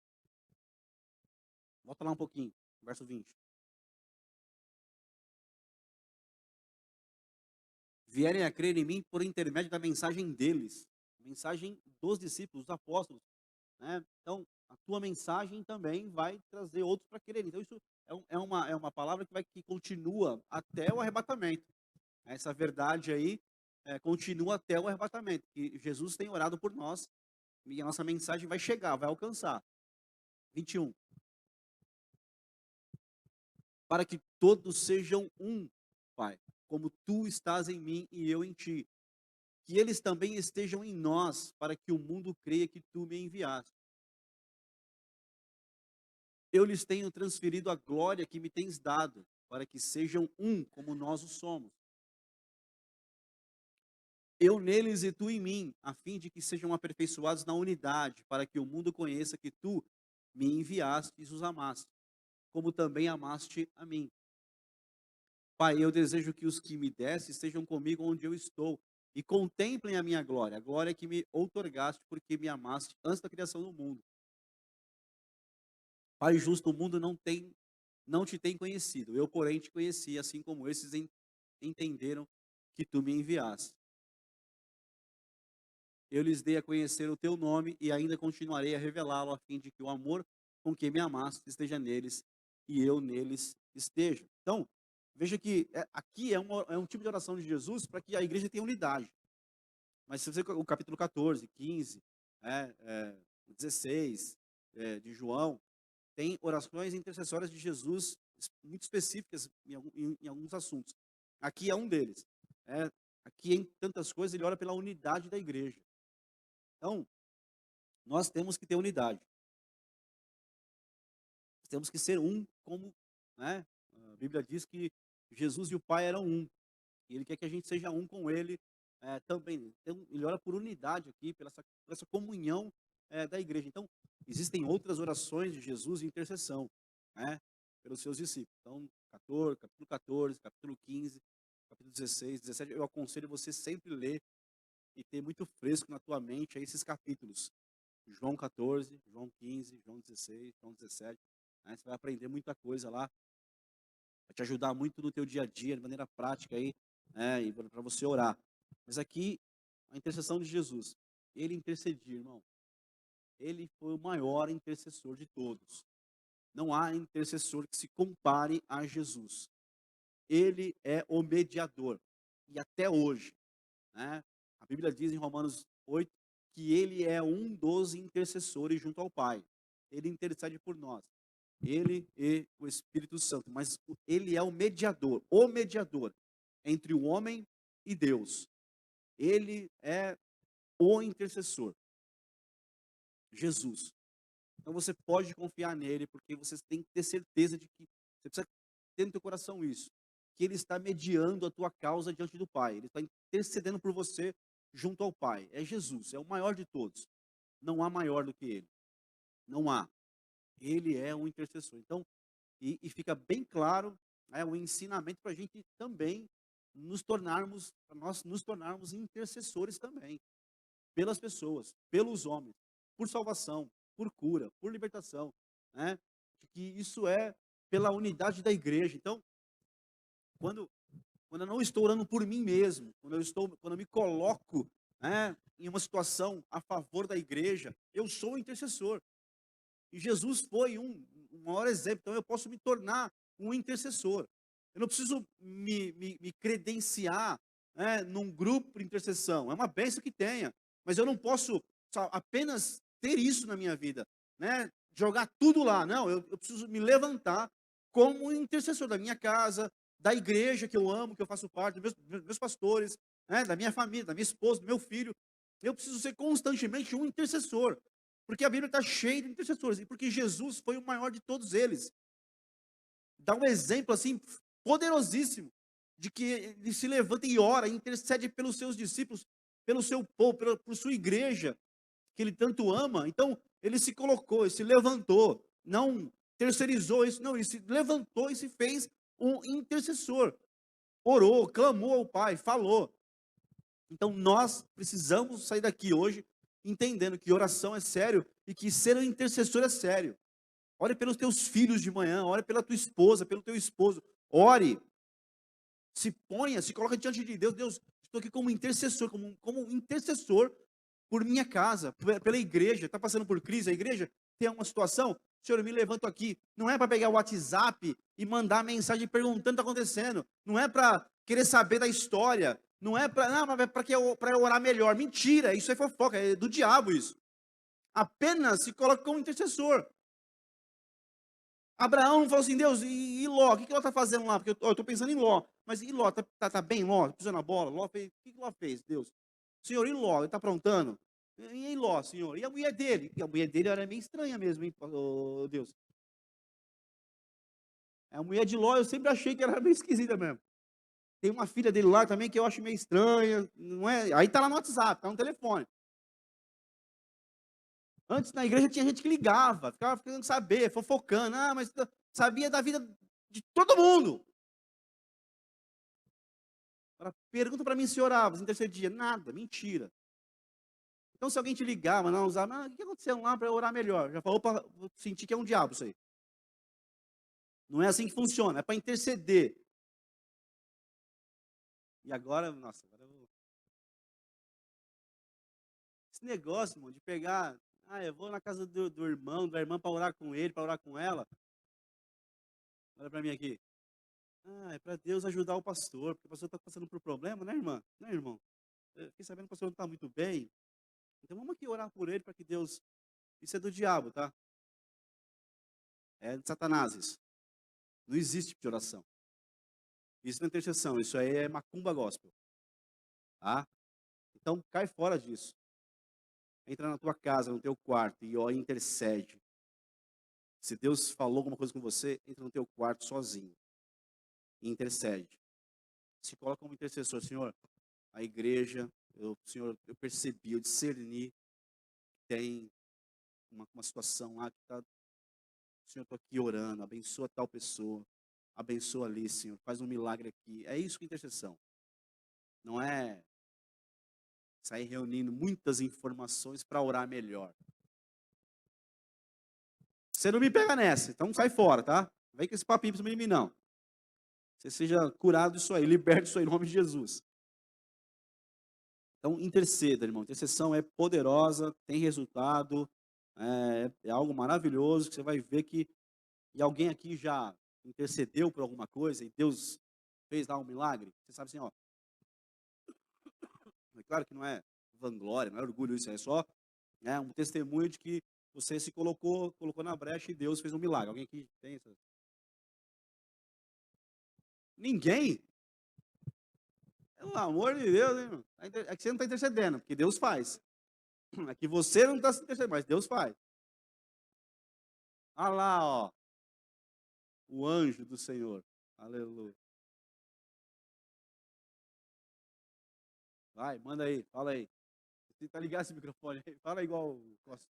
volta lá um pouquinho, verso 20. Vierem a crer em mim por intermédio da mensagem deles, mensagem dos discípulos, dos apóstolos. Então, a tua mensagem também vai trazer outros para querer. Então isso é uma palavra que continua até o arrebatamento. Essa verdade aí continua até o arrebatamento. Que Jesus tem orado por nós e a nossa mensagem vai chegar, vai alcançar. 21. Para que todos sejam um, Pai, como tu estás em mim e eu em ti. Que eles também estejam em nós, para que o mundo creia que tu me enviaste. Eu lhes tenho transferido a glória que me tens dado, para que sejam um, como nós o somos. Eu neles e tu em mim, a fim de que sejam aperfeiçoados na unidade, para que o mundo conheça que tu me enviaste e os amaste, como também amaste a mim. Pai, eu desejo que os que me deste estejam comigo onde eu estou e contemplem a minha glória, a glória que me outorgaste porque me amaste antes da criação do mundo. Pai justo, o mundo não te tem conhecido, eu porém te conheci, assim como esses entenderam que tu me enviaste. Eu lhes dei a conhecer o teu nome e ainda continuarei a revelá-lo, a fim de que o amor com que me amaste esteja neles e eu neles esteja. Então, veja que aqui é um tipo de oração de Jesus para que a igreja tenha unidade. Mas se você o capítulo 14, 15, 16 de João, tem orações intercessórias de Jesus muito específicas em alguns assuntos. Aqui é um deles. Aqui, em tantas coisas, ele ora pela unidade da igreja. Então, nós temos que ter unidade. Nós temos que ser um, como, né, a Bíblia diz que Jesus e o Pai eram um. E Ele quer que a gente seja um com Ele também. Então, ele ora por unidade aqui, por essa comunhão da igreja. Então, existem outras orações de Jesus de intercessão, né, pelos seus discípulos. Então, capítulo 14, capítulo 15, capítulo 16, 17, eu aconselho você sempre ler e ter muito fresco na tua mente aí esses capítulos. João 14, João 15, João 16, João 17. Né? Você vai aprender muita coisa lá. Vai te ajudar muito no teu dia a dia, de maneira prática aí, e para você orar. Mas aqui, a intercessão de Jesus. Ele intercedia, irmão. Ele foi o maior intercessor de todos. Não há intercessor que se compare a Jesus. Ele é o mediador. E até hoje, né, a Bíblia diz em Romanos 8 que ele é um dos intercessores junto ao Pai. Ele intercede por nós. Ele e o Espírito Santo. Mas ele é o mediador entre o homem e Deus. Ele é o intercessor. Jesus. Então você pode confiar nele, porque você tem que ter certeza de que você precisa ter no teu coração isso, que ele está mediando a tua causa diante do Pai. Ele está intercedendo por você junto ao Pai. É Jesus, é o maior de todos. Não há maior do que ele. Não há. Ele é um intercessor. Então, e fica bem claro o ensinamento para a gente também para nós nos tornarmos intercessores também, pelas pessoas, pelos homens, por salvação, por cura, por libertação, né? De que isso é pela unidade da igreja. Então, quando eu não estou orando por mim mesmo, quando eu me coloco, né, em uma situação a favor da igreja, eu sou um intercessor. E Jesus foi um maior exemplo. Então eu posso me tornar um intercessor. Eu não preciso me credenciar, né, num grupo de intercessão. É uma bênção que tenha. Mas eu não posso apenas ter isso na minha vida, né? Jogar tudo lá. Não, eu preciso me levantar como um intercessor da minha casa, da igreja que eu amo, que eu faço parte, dos meus pastores, né, da minha família, da minha esposa, do meu filho. Eu preciso ser constantemente um intercessor. Porque a Bíblia está cheia de intercessores. E porque Jesus foi o maior de todos eles. Dá um exemplo assim, poderosíssimo, de que ele se levanta e ora, intercede pelos seus discípulos, pelo seu povo, por sua igreja, que ele tanto ama. Então, ele se colocou, ele se levantou, não terceirizou isso, não, ele se levantou e se fez um intercessor. Orou, clamou ao Pai, falou. Então, nós precisamos sair daqui hoje entendendo que oração é sério e que ser um intercessor é sério. Ore pelos teus filhos de manhã, ore pela tua esposa, pelo teu esposo. Ore. Se ponha, se coloca diante de Deus. Deus, estou aqui como intercessor, como intercessor por minha casa, pela igreja. Está passando por crise a igreja? tem uma situação, Senhor, eu me levanto aqui. Não é para pegar o WhatsApp e mandar mensagem perguntando o que está acontecendo. Não é para querer saber da história. Não é para, não, mas é para eu orar melhor. Mentira, isso é fofoca, é do diabo isso. Apenas se coloca como intercessor. Abraão não falou assim, Deus, e Ló? O que Ló está fazendo lá? Porque eu estou pensando em Ló. Mas e Ló? Tá bem Ló? Pisou na bola? Ló fez, o que Ló fez, Deus? Senhor, e Ló? Ele está aprontando? E Ló, Senhor? E a mulher dele? E a mulher dele era meio estranha mesmo, hein, Deus? A mulher de Ló eu sempre achei que era meio esquisita mesmo. Tem uma filha dele lá também que eu acho meio estranha. Não é? Aí tá lá no WhatsApp, tá no telefone. Antes na igreja tinha gente que ligava, ficava querendo saber, fofocando. Ah, mas sabia da vida de todo mundo. Pergunta para mim se orava, se intercedia. Nada, mentira. Então se alguém te ligar, mandar um zap, o que aconteceu lá para eu orar melhor? Já falou para sentir que é um diabo isso aí. Não é assim que funciona, é para interceder. E agora, nossa, agora eu vou... Esse negócio, irmão, de pegar, eu vou na casa do irmão, da irmã para orar com ele, para orar com ela. Olha para mim aqui. É para Deus ajudar o pastor, porque o pastor está passando por problema, né, irmã? Né, irmão? Eu fiquei sabendo que o pastor não está muito bem. Então vamos aqui orar por ele para que Deus. Isso é do diabo, tá? É de Satanás isso. Não existe tipo de oração. Isso não é intercessão, isso aí é macumba gospel. Tá? Então cai fora disso. Entra na tua casa, no teu quarto e ó, intercede. Se Deus falou alguma coisa com você, entra no teu quarto sozinho e intercede. Se coloca como intercessor, Senhor, a igreja, Senhor, eu percebi, eu discerni que tem uma situação lá que está, Senhor, estou aqui orando, abençoa tal pessoa, abençoa ali, Senhor, faz um milagre aqui. É isso que é intercessão. Não é sair reunindo muitas informações para orar melhor. Você não me pega nessa, então sai fora, tá? Não vem com esse papinho para mim, não. Você seja curado disso aí, liberto disso aí, em nome de Jesus. Então, interceda, irmão. Intercessão é poderosa, tem resultado, é algo maravilhoso, que você vai ver que... E alguém aqui já intercedeu por alguma coisa e Deus fez lá um milagre? Você sabe assim, ó. É claro que não é vanglória, não é orgulho isso, é só um testemunho de que você se colocou na brecha e Deus fez um milagre. Alguém aqui tem isso? Ninguém? Pelo amor de Deus, hein, irmão? É que você não está intercedendo, porque Deus faz. É que você não está se intercedendo, mas Deus faz. Olha lá, ó. O anjo do Senhor. Aleluia. Vai, manda aí, fala aí. Tenta ligar esse microfone aí. Fala igual o Costa.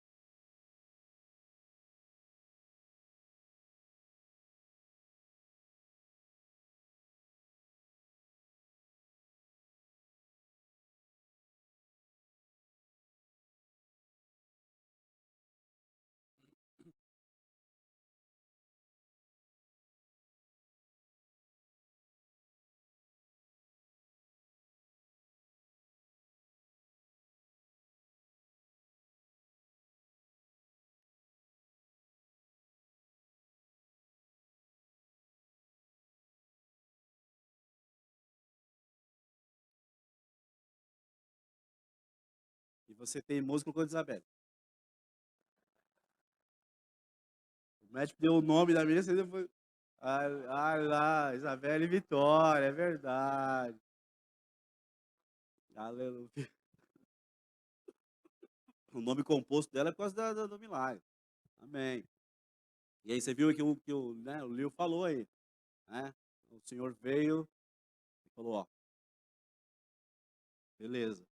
E você teimoso colocou Isabel. O médico deu o nome da menina, você depois... lá, Isabel e Vitória, é verdade. Aleluia. O nome composto dela é por causa do milagre. Amém. E aí você viu o Lio falou aí, né? O Senhor veio e falou, ó, beleza,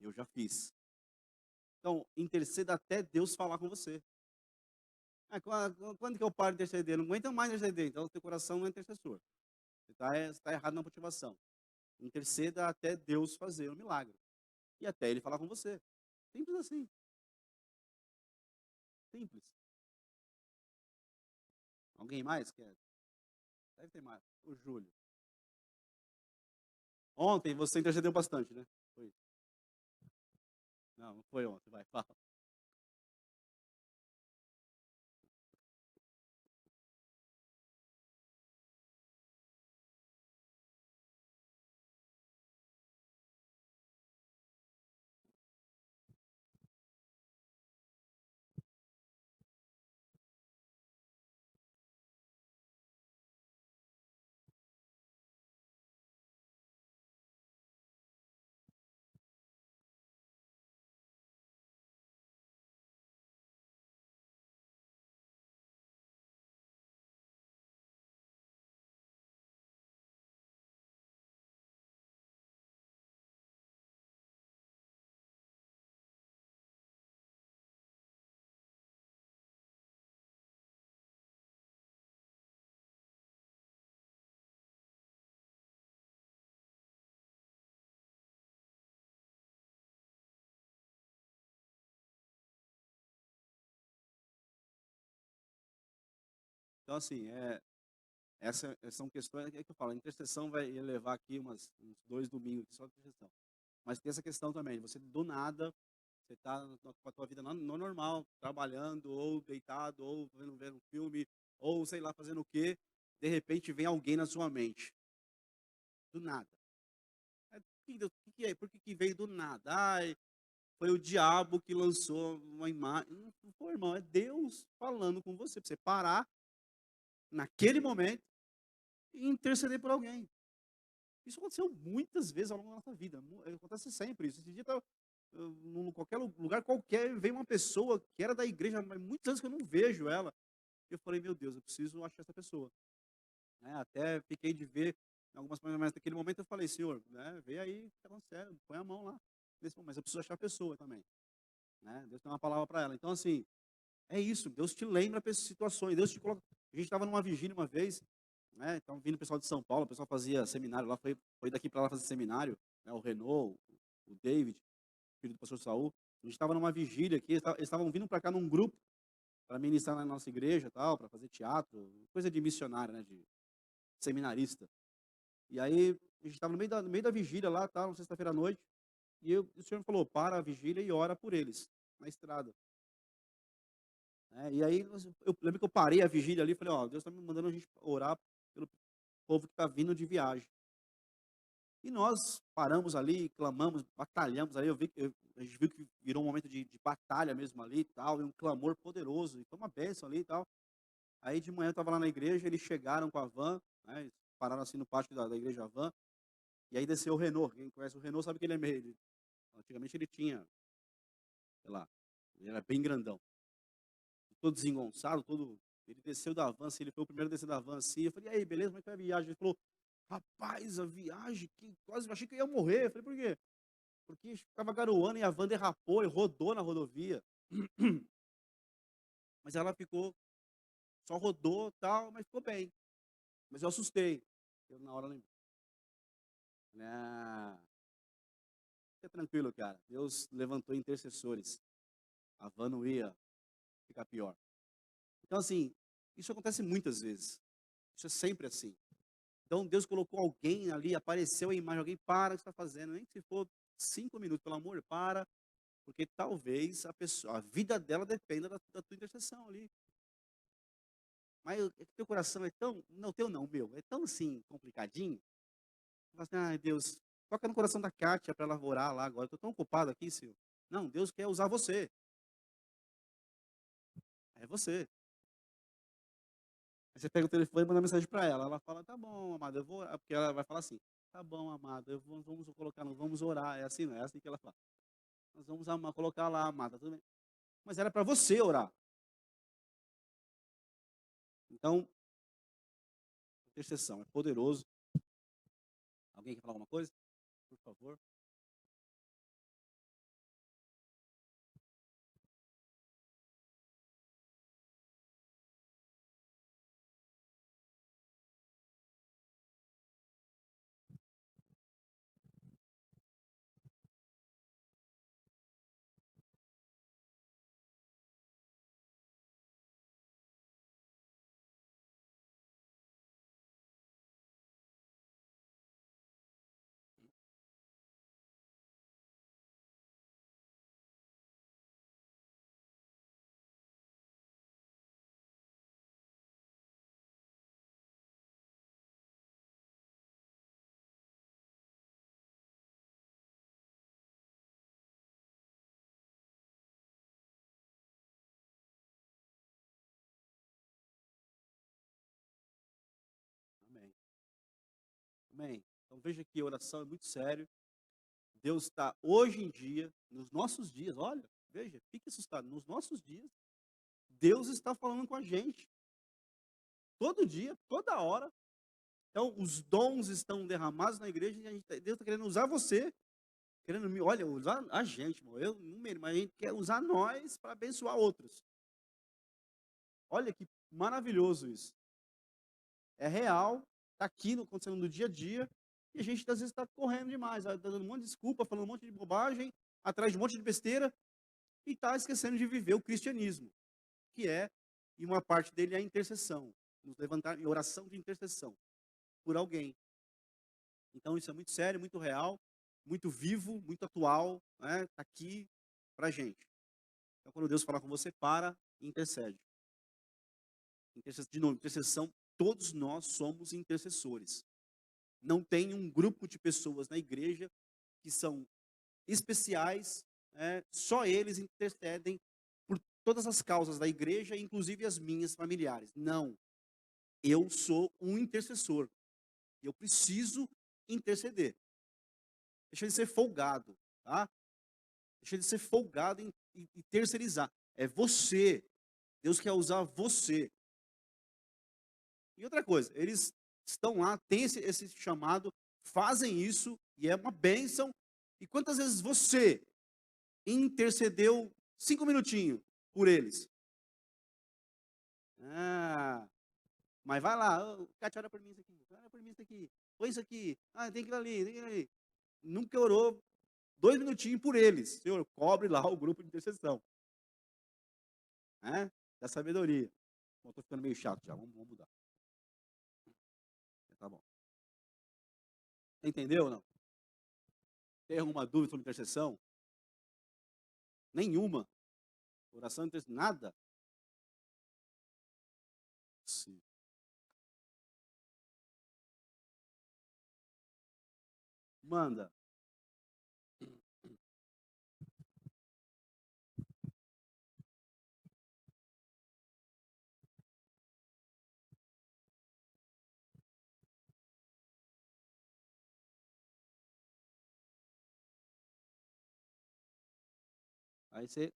eu já fiz. Então, interceda até Deus falar com você. Quando que eu paro de interceder? Não aguento mais interceder, então o teu coração não é intercessor. Você tá errado na motivação. Interceda até Deus fazer o milagre. E até Ele falar com você. Simples assim. Simples. Alguém mais quer? Deve ter mais. O Júlio. Ontem você intercedeu bastante, né? Foi. Não foi ontem. Vai, fala. Então, assim, essas são questões que eu falo, a intercessão vai levar aqui uns 2 domingos só de intercessão. Mas tem essa questão também, você do nada, você está com a tua vida no normal, trabalhando, ou deitado, ou vendo um filme, ou sei lá, fazendo o quê, de repente vem alguém na sua mente, do nada. Que é? Por que veio do nada? Ai, foi o diabo que lançou uma imagem. Não foi, irmão, é Deus falando com você, para você parar naquele momento e interceder por alguém. Isso aconteceu muitas vezes ao longo da nossa vida. Acontece sempre isso. Esse dia qualquer lugar qualquer, veio uma pessoa que era da igreja, mas muitos anos que eu não vejo ela. Eu falei, meu Deus, eu preciso achar essa pessoa. Né? Até fiquei de ver em algumas mas naquele momento eu falei, Senhor, né, vê aí o que está acontecendo, põe a mão lá. Nesse momento, mas eu preciso achar a pessoa também. Né? Deus tem uma palavra para ela. Então, assim, é isso. Deus te lembra para essas situações. Deus te coloca. A gente estava numa vigília uma vez, né? Então, vindo o pessoal de São Paulo, o pessoal fazia seminário lá, foi daqui para lá fazer seminário, né? O Renault, o David, filho do pastor Saul. A gente estava numa vigília aqui, eles estavam vindo para cá num grupo para ministrar na nossa igreja, tal, para fazer teatro, coisa de missionário, né? De seminarista. E aí, a gente estava no meio da vigília lá, tal, sexta-feira à noite, e o Senhor me falou, para a vigília e ora por eles, na estrada. E aí, eu lembro que eu parei a vigília ali e falei, ó, Deus está me mandando a gente orar pelo povo que está vindo de viagem. E nós paramos ali, clamamos, batalhamos ali, a gente viu que virou um momento de batalha mesmo ali e tal, e um clamor poderoso, e foi uma bênção ali e tal. Aí de manhã eu estava lá na igreja, eles chegaram com a van, né, eles pararam assim no pátio da igreja a van, e aí desceu o Renault. Quem conhece o Renault sabe que ele é meio. Antigamente ele tinha, sei lá, ele era bem grandão, todo desengonçado, todo. Ele desceu da van, assim, ele foi o primeiro a descer da van assim. Eu falei, e aí, beleza, como é que foi a viagem? Ele falou, rapaz, a viagem, que quase achei que eu ia morrer. Eu falei, por quê? Porque estava garoando e a van derrapou e rodou na rodovia. Mas ela ficou, só rodou tal, mas ficou bem. Mas eu assustei. Eu na hora lembrei. Ah, fica tranquilo, cara. Deus levantou intercessores. A van não ia ficar pior. Então, assim, isso acontece muitas vezes. Isso é sempre assim. Então, Deus colocou alguém ali, apareceu a imagem, alguém para o que está fazendo, nem que se for 5 minutos, pelo amor, para, porque talvez a vida dela dependa da tua intercessão ali. Mas é que teu coração é tão, não, teu não, meu, é tão assim, complicadinho. Você fala assim, ai Deus, toca no coração da Kátia para ela orar lá agora, eu estou tão ocupado aqui, Senhor. Não, Deus quer usar você. É você. Aí você pega o telefone e manda mensagem para ela. Ela fala, tá bom, amado, eu vou orar. Porque ela vai falar assim, tá bom, amado, vamos colocar, vamos orar. É assim, não é assim que ela fala. Nós vamos colocar lá, amada, tudo bem. Mas era para você orar. Então, intercessão é poderoso. Alguém quer falar alguma coisa? Por favor. Amém. Amém. Então veja que a oração é muito sério. Deus está hoje em dia, nos nossos dias, olha, veja, fique assustado, nos nossos dias, Deus está falando com a gente. Todo dia, toda hora. Então, os dons estão derramados na igreja e Deus está querendo usar você, querendo, olha, usar a gente, eu não, mas a gente quer usar nós para abençoar outros. Olha que maravilhoso isso. É real, está aqui acontecendo no dia a dia, e a gente às vezes está correndo demais, tá dando um monte de desculpa, falando um monte de bobagem, atrás de um monte de besteira, e está esquecendo de viver o cristianismo, que é, e uma parte dele é a intercessão. nos levantar em oração de intercessão por alguém. Então isso é muito sério, muito real, muito vivo, muito atual, né? Tá aqui pra gente. Então quando Deus falar com você, para e intercede. De novo, intercessão, todos nós somos intercessores. Não tem um grupo de pessoas na igreja que são especiais, só eles intercedem por todas as causas da igreja, inclusive as minhas familiares. Não, eu sou um intercessor. Eu preciso interceder. Deixa de ser folgado, tá? Deixa de ser folgado e terceirizar. É você. Deus quer usar você. E outra coisa, eles estão lá, têm esse chamado, fazem isso, e é uma bênção. E quantas vezes você intercedeu 5 minutinhos por eles? Ah, mas vai lá, Cátia, ora por mim isso aqui, ora por mim isso aqui, põe isso aqui, tem que ir ali, tem que ir ali. Nunca orou 2 minutinhos por eles. Senhor, cobre lá o grupo de intercessão. Da sabedoria. Bom, tô ficando meio chato já, vamos mudar. Tá bom. Entendeu ou não? Tem alguma dúvida sobre intercessão? Nenhuma. Oração, intercessão, nada? Sim. Manda. Aí você...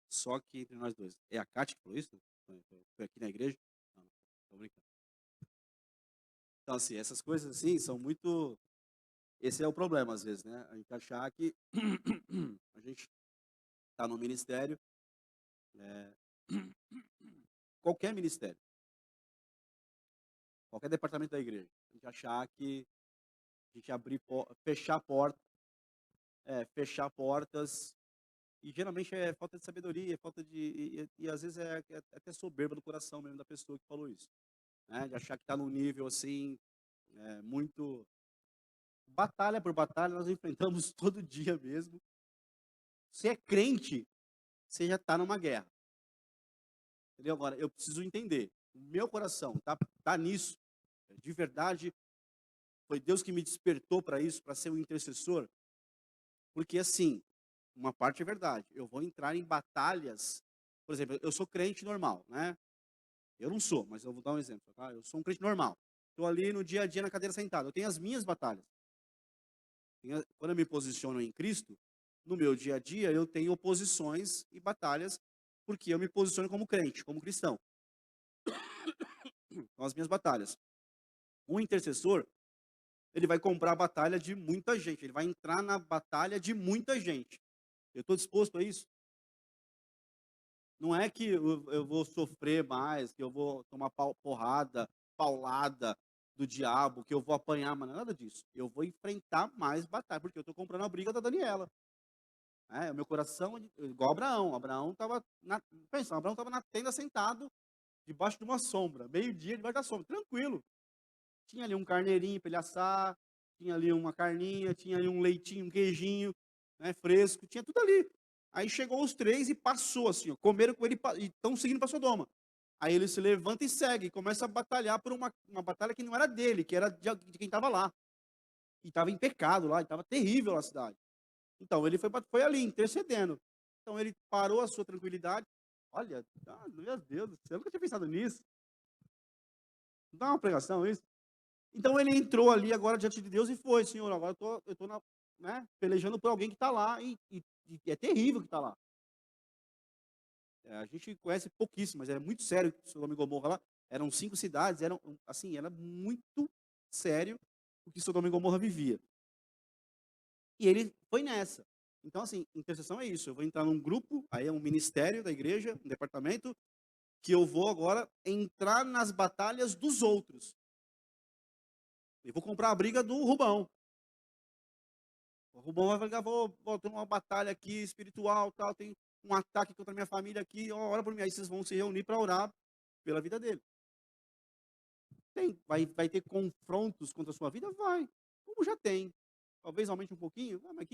Só que entre nós dois. É a Cátia que falou isso? Foi aqui na igreja? Não, tô brincando. Então, assim, essas coisas assim são muito... Esse é o problema, às vezes, né? A gente achar que a gente está no ministério, é, qualquer ministério, qualquer departamento da igreja, a gente achar que a gente fechar portas, e geralmente é falta de sabedoria, falta de, e às vezes é até soberba do coração mesmo da pessoa que falou isso, né? De achar que está num nível assim, muito... Batalha por batalha, nós enfrentamos todo dia mesmo. Se é crente, você já está numa guerra. Entendeu? Agora, eu preciso entender. O meu coração tá nisso. De verdade, foi Deus que me despertou para isso, para ser um intercessor. Porque, assim, uma parte é verdade. Eu vou entrar em batalhas. Por exemplo, eu sou crente normal, né? Eu não sou, mas eu vou dar um exemplo, tá? Eu sou um crente normal. Estou ali no dia a dia na cadeira sentado. Eu tenho as minhas batalhas. Quando eu me posiciono em Cristo, no meu dia a dia eu tenho oposições e batalhas, porque eu me posiciono como crente, como cristão. São as minhas batalhas. O intercessor, ele vai comprar a batalha de muita gente, ele vai entrar na batalha de muita gente. Eu estou disposto a isso? Não é que eu vou sofrer mais, que eu vou tomar porrada, paulada do diabo, que eu vou apanhar, mas nada disso. Eu vou enfrentar mais batalha, porque eu estou comprando a briga da Daniela. O meu coração, igual Abraão. Abraão estava na tenda sentado, debaixo de uma sombra, meio-dia debaixo da sombra, tranquilo. Tinha ali um carneirinho para ele assar, tinha ali uma carninha, tinha ali um leitinho, um queijinho, fresco, tinha tudo ali. Aí chegou os três e passou assim, ó, comeram com ele e estão seguindo para Sodoma. Aí ele se levanta e segue, e começa a batalhar por uma batalha que não era dele, que era de quem estava lá. E estava em pecado lá, estava terrível a cidade. Então ele foi ali, intercedendo. Então ele parou a sua tranquilidade. Olha, meu Deus do céu, eu nunca tinha pensado nisso. Não dá uma pregação isso? Então ele entrou ali agora diante de Deus e foi, Senhor, agora eu estou pelejando por alguém que está lá e é terrível que está lá. A gente conhece pouquíssimo, mas era muito sério Sodoma e Gomorra lá. Eram 5 cidades, assim, era muito sério o que Sodoma e Gomorra vivia. E ele foi nessa. Então, assim, intercessão é isso. Eu vou entrar num grupo, aí é um ministério da igreja, um departamento, que eu vou agora entrar nas batalhas dos outros. Eu vou comprar a briga do Rubão. O Rubão vai ligar, vou ter uma batalha aqui espiritual, tal, tem um ataque contra a minha família aqui, ó, ora por mim. Aí vocês vão se reunir para orar pela vida dele. Tem, vai ter confrontos contra a sua vida? Vai. Como já tem. Talvez aumente um pouquinho. Ah, mas o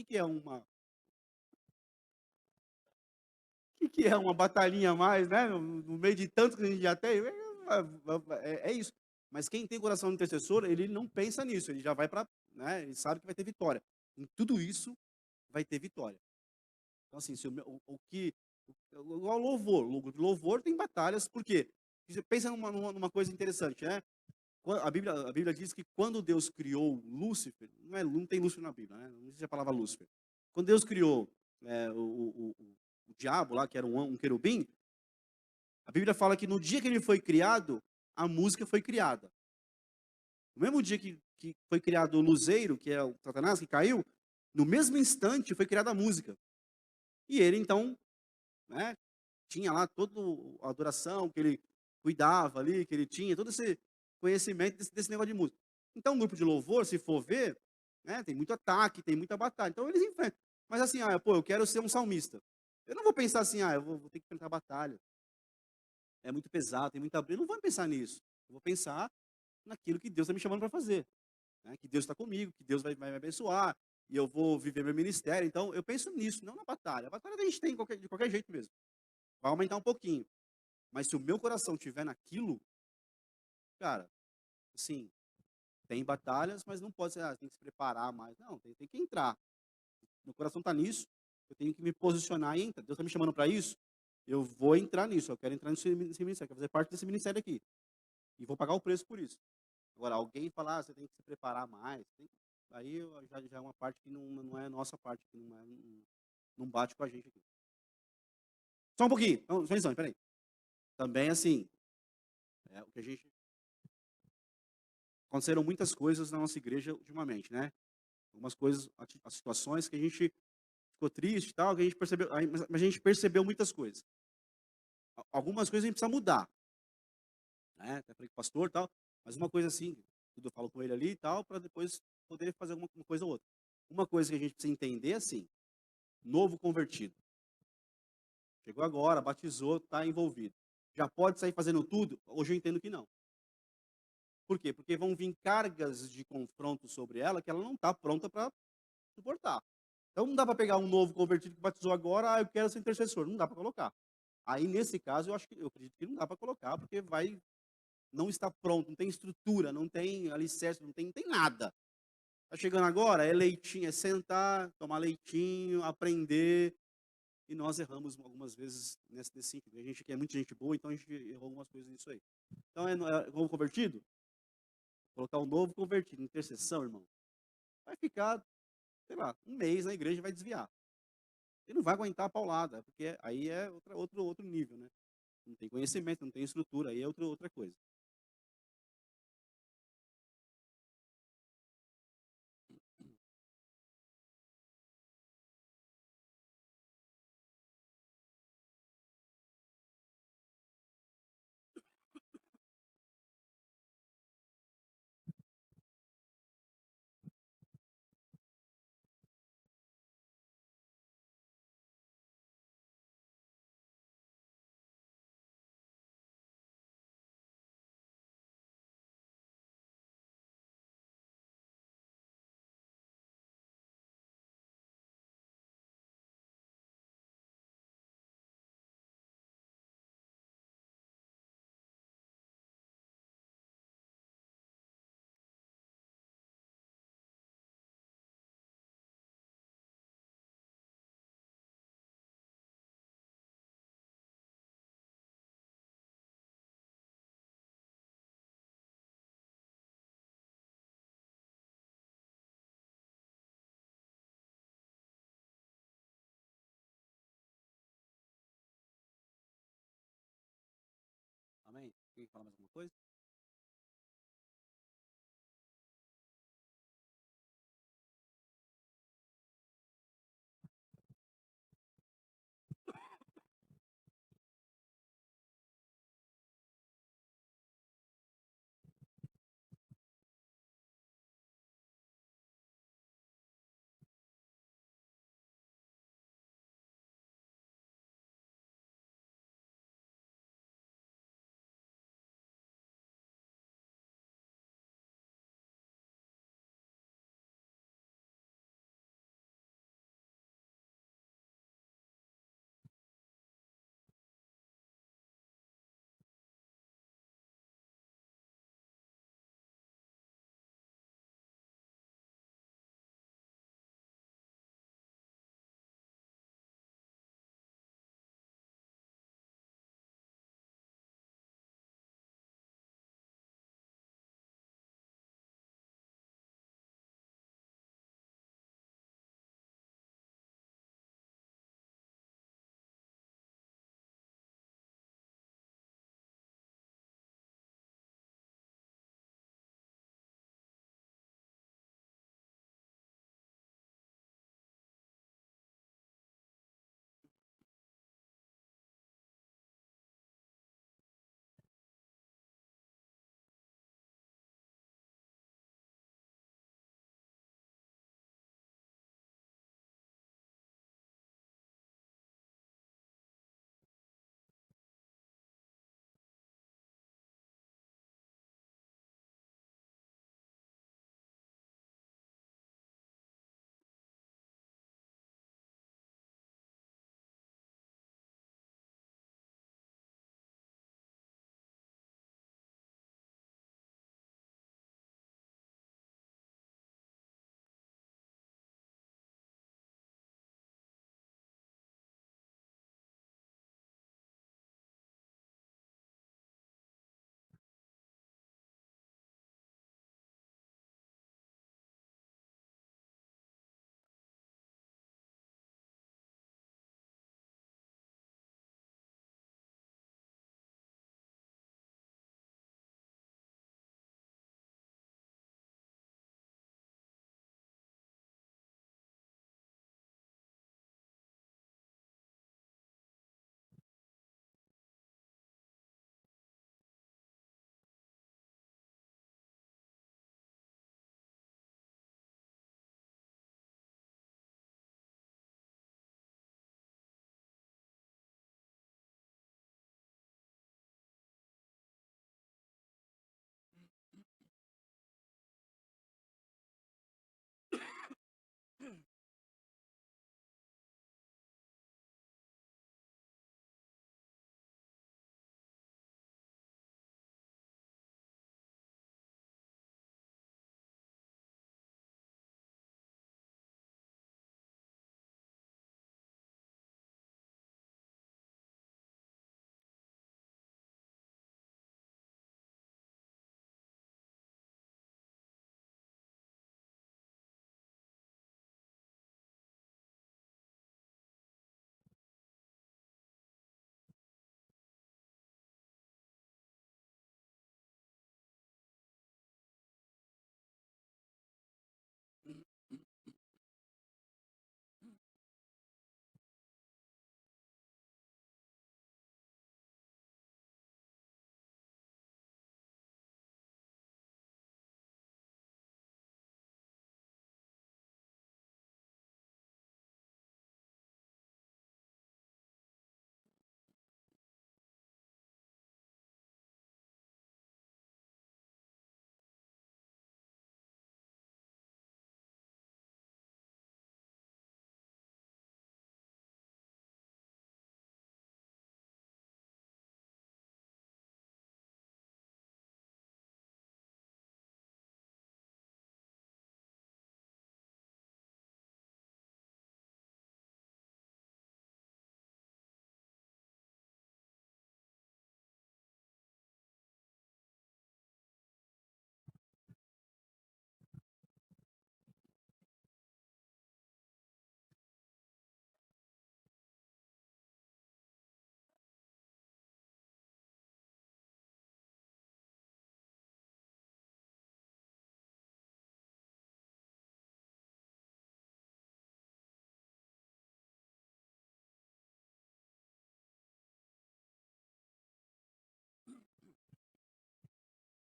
que é uma batalhinha a mais, né? No meio de tanto que a gente já tem, é isso. Mas quem tem coração intercessor, ele não pensa nisso, ele já vai para, né? Ele sabe que vai ter vitória. Em tudo isso, vai ter vitória. Então, assim, se o que. Igual louvor. Louvor tem batalhas, por quê? Você pensa numa coisa interessante, né? A Bíblia diz que quando Deus criou Lúcifer, não tem Lúcifer na Bíblia, né? Não existe a palavra Lúcifer. Quando Deus criou o diabo lá, que era um querubim, a Bíblia fala que no dia que ele foi criado, a música foi criada. No mesmo dia que foi criado o luzeiro, que é o Satanás, que caiu, no mesmo instante foi criada a música. E ele, então, né, tinha lá toda a adoração que ele cuidava ali, que ele tinha, todo esse conhecimento desse negócio de música. Então, um grupo de louvor, se for ver, né, tem muito ataque, tem muita batalha. Então, eles enfrentam. Mas assim, pô, eu quero ser um salmista. Eu não vou pensar assim, eu vou ter que enfrentar batalha. É muito pesado, tem muita briga. Eu não vou pensar nisso. Eu vou pensar naquilo que Deus está me chamando para fazer. Né? Que Deus está comigo, que Deus vai me abençoar, e eu vou viver meu ministério. Então, eu penso nisso, não na batalha. A batalha a gente tem de qualquer jeito mesmo. Vai aumentar um pouquinho. Mas se o meu coração estiver naquilo, cara, assim, tem batalhas, mas não pode ser, tem que se preparar mais. Não, tem que entrar. Meu coração está nisso, eu tenho que me posicionar e entrar. Deus está me chamando para isso, eu vou entrar nisso, eu quero entrar nesse ministério, quero fazer parte desse ministério aqui. E vou pagar o preço por isso. Agora, alguém falar, você tem que se preparar mais, aí já é uma parte que não é nossa parte, que não bate com a gente aqui. Só um pouquinho, só um instante, peraí. Também, assim, o que a gente. Aconteceram muitas coisas na nossa igreja ultimamente, né? Algumas coisas, as situações que a gente ficou triste e tal, que a gente percebeu, mas a gente percebeu muitas coisas. Algumas coisas a gente precisa mudar, né? Até falei com o pastor e tal, mas uma coisa assim, tudo eu falo com ele ali e tal, para depois poder fazer alguma uma coisa ou outra. Uma coisa que a gente precisa entender, assim, novo convertido. Chegou agora, batizou, está envolvido. Já pode sair fazendo tudo? Hoje eu entendo que não. Por quê? Porque vão vir cargas de confronto sobre ela que ela não está pronta para suportar. Então não dá para pegar um novo convertido que batizou agora, eu quero ser intercessor. Não dá para colocar. Aí, nesse caso, eu acredito que não dá para colocar, porque não está pronto, não tem estrutura, não tem alicerce, não tem nada. Está chegando agora, é leitinho, é sentar, tomar leitinho, aprender. E nós erramos algumas vezes nesse sentido. A gente quer muita gente boa, então a gente errou algumas coisas nisso aí. Então, novo convertido? Colocar um novo convertido, intercessão, irmão. Vai ficar, sei lá, um mês na igreja e vai desviar. Ele não vai aguentar a paulada, porque aí é outro nível, né? Não tem conhecimento, não tem estrutura, aí é outra coisa. Quer falar mais alguma coisa?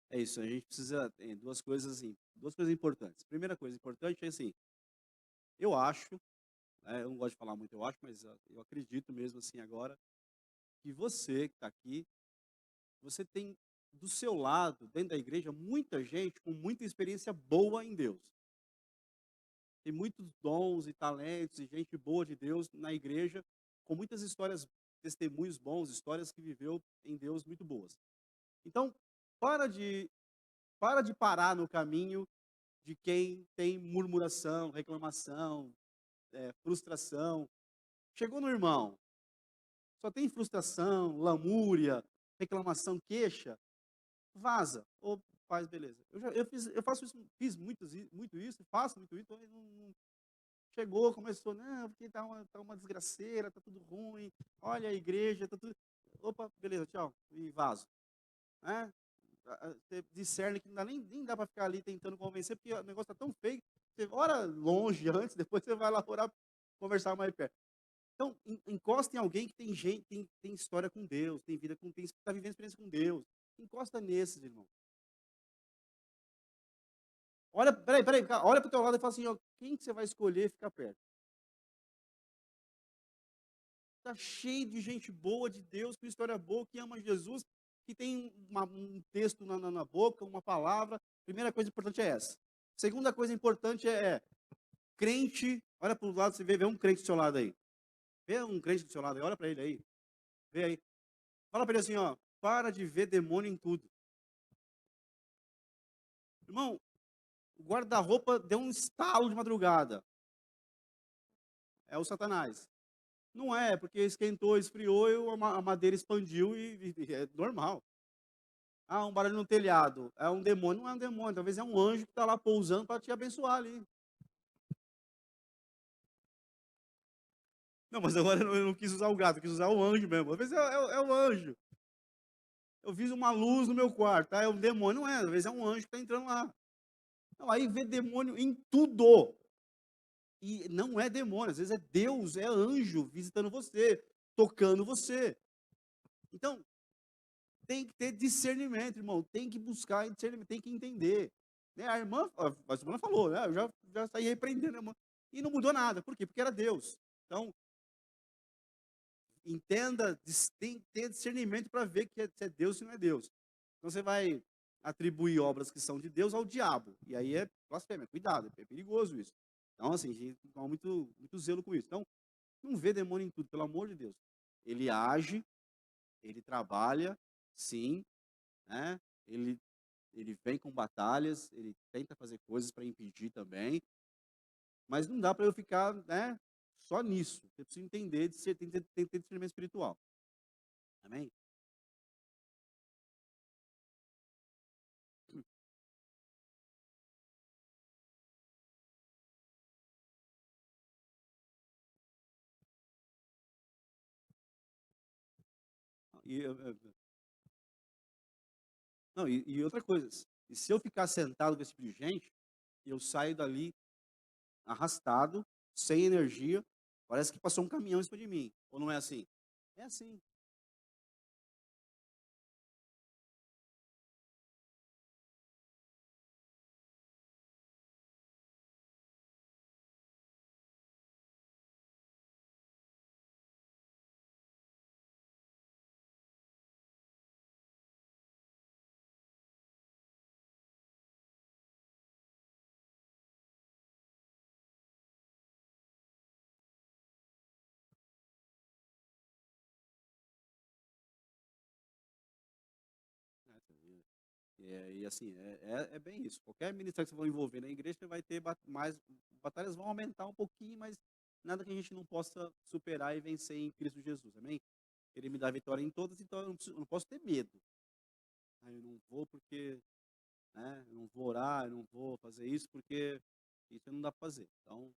É isso, a gente precisa tem 2 coisas assim, 2 coisas importantes. Primeira coisa importante é assim, eu acho, eu não gosto de falar muito eu acho, mas eu acredito mesmo assim agora, que você que está aqui, você tem do seu lado, dentro da igreja, muita gente com muita experiência boa em Deus. Tem muitos dons e talentos e gente boa de Deus na igreja, com muitas histórias, testemunhos bons, histórias que viveu em Deus muito boas. Então, para de para de parar no caminho de quem tem murmuração, reclamação, frustração. Chegou no irmão, só tem frustração, lamúria, reclamação, queixa, vaza. Ô, paz, beleza. Eu faço isso, fiz muito isso, faço muito isso, então chegou, começou, não, porque tá uma desgraceira, tá tudo ruim, olha a igreja, tá tudo. Opa, beleza, tchau, e vazo. Né? Você discerne que não dá, nem dá para ficar ali tentando convencer, porque o negócio tá tão feio, você ora longe antes, depois você vai lá orar, conversar mais perto. Então, encosta em alguém que tem gente, tem história com Deus, tem vida com, tá vivendo experiência com Deus. Encosta nesses, irmão. Olha, peraí, cara, olha pro teu lado e fala assim, ó, quem que você vai escolher ficar perto? Tá cheio de gente boa de Deus, com história boa, que ama Jesus, que tem um texto na boca, uma palavra. Primeira coisa importante é essa. Segunda coisa importante é crente. Olha para o lado, você vê um crente do seu lado aí. Vê um crente do seu lado aí, olha para ele aí. Vê aí. Fala para ele assim, ó, para de ver demônio em tudo. Irmão, o guarda-roupa deu um estalo de madrugada. É o Satanás. Não é, porque esquentou, esfriou, e a madeira expandiu e é normal. Ah, um barulho no telhado. É um demônio, não é um demônio. Talvez é um anjo que está lá pousando para te abençoar ali. Não, mas agora eu não quis usar o gato, eu quis usar o anjo mesmo. Às vezes é o anjo. Eu vi uma luz no meu quarto, tá? É um demônio, não é? Às vezes é um anjo que está entrando lá. Não, aí vê demônio em tudo. E não é demônio, às vezes é Deus, é anjo visitando você, tocando você. Então, tem que ter discernimento, irmão. Tem que buscar discernimento, tem que entender. Né? A irmã falou, né? Eu já saí repreendendo a irmã. E não mudou nada. Por quê? Porque era Deus. Então, entenda, tem que ter discernimento para ver que se é Deus e não é Deus. Então, você vai atribuir obras que são de Deus ao diabo. E aí é blasfêmia. Cuidado, é perigoso isso. Então, assim, a gente tem que tomar muito zelo com isso. Então, não vê demônio em tudo, pelo amor de Deus. Ele age, ele trabalha, sim, né? Ele vem com batalhas, ele tenta fazer coisas para impedir também, mas não dá para eu ficar, né, só nisso. Eu preciso entender, tem que ter discernimento espiritual. Amém? E, não, e outra coisa, e se eu ficar sentado com esse tipo de gente, eu saio dali arrastado, sem energia, parece que passou um caminhão em cima de mim. Ou não é assim? É assim. E assim, é bem isso. Qualquer ministério que você for envolver na igreja, você vai ter mais, batalhas vão aumentar um pouquinho, mas nada que a gente não possa superar e vencer em Cristo Jesus, amém? Ele me dá vitória em todas, então eu não posso ter medo. Ah, eu não vou porque, né, eu não vou orar, eu não vou fazer isso porque isso não dá para fazer. Então,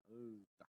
ah,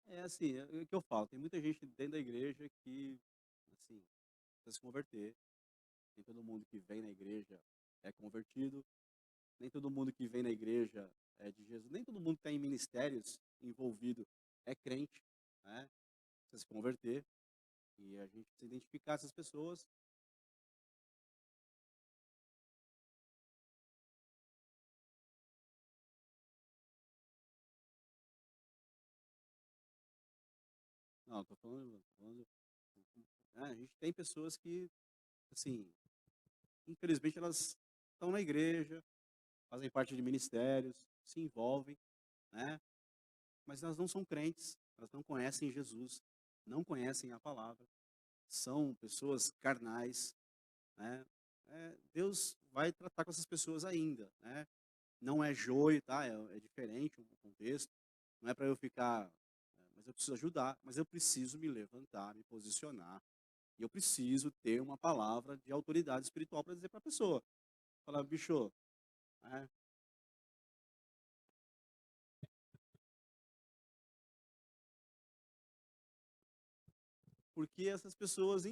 É assim, é o que eu falo, tem muita gente dentro da igreja que, assim, precisa se converter. Nem todo mundo que vem na igreja é convertido. Nem todo mundo que vem na igreja é de Jesus. Nem todo mundo que está em ministérios envolvido é crente, né? Precisa se converter. E a gente precisa identificar essas pessoas. Não, a gente tem pessoas que, assim, infelizmente elas estão na igreja, fazem parte de ministérios, se envolvem, né? Mas elas não são crentes, elas não conhecem Jesus, não conhecem a palavra, são pessoas carnais, né? Deus vai tratar com essas pessoas ainda, né? Não é joio, tá? É diferente o contexto. Não é para eu ficar, mas eu preciso ajudar, mas eu preciso me levantar, me posicionar. E eu preciso ter uma palavra de autoridade espiritual para dizer para a pessoa. Falar, bicho, né? Porque essas pessoas,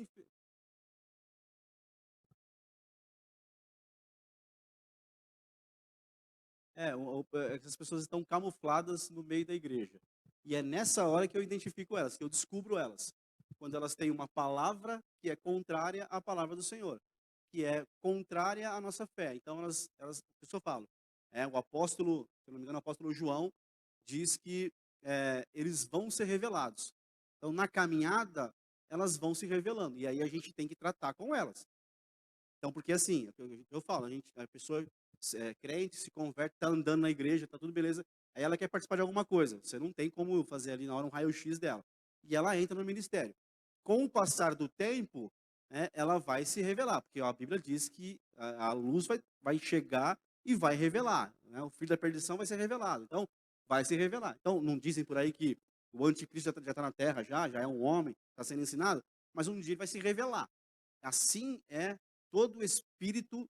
essas pessoas estão camufladas no meio da igreja. E é nessa hora que eu identifico elas, que eu descubro elas. Quando elas têm uma palavra que é contrária à palavra do Senhor, que é contrária à nossa fé. Então, a pessoa fala, o apóstolo, se eu não me engano, o apóstolo João diz que eles vão ser revelados. Então, na caminhada, elas vão se revelando. E aí a gente tem que tratar com elas. Então, porque assim, eu falo, a pessoa crente, se converte, tá andando na igreja, tá tudo beleza, aí ela quer participar de alguma coisa. Você não tem como fazer ali na hora um raio-x dela. E ela entra no ministério. Com o passar do tempo, ela vai se revelar, porque a Bíblia diz que a luz vai chegar e vai revelar, né? O filho da perdição vai ser revelado. Então, vai se revelar. Então, não dizem por aí que o anticristo já está na terra, já é um homem, está sendo ensinado, mas um dia ele vai se revelar. Assim é todo o espírito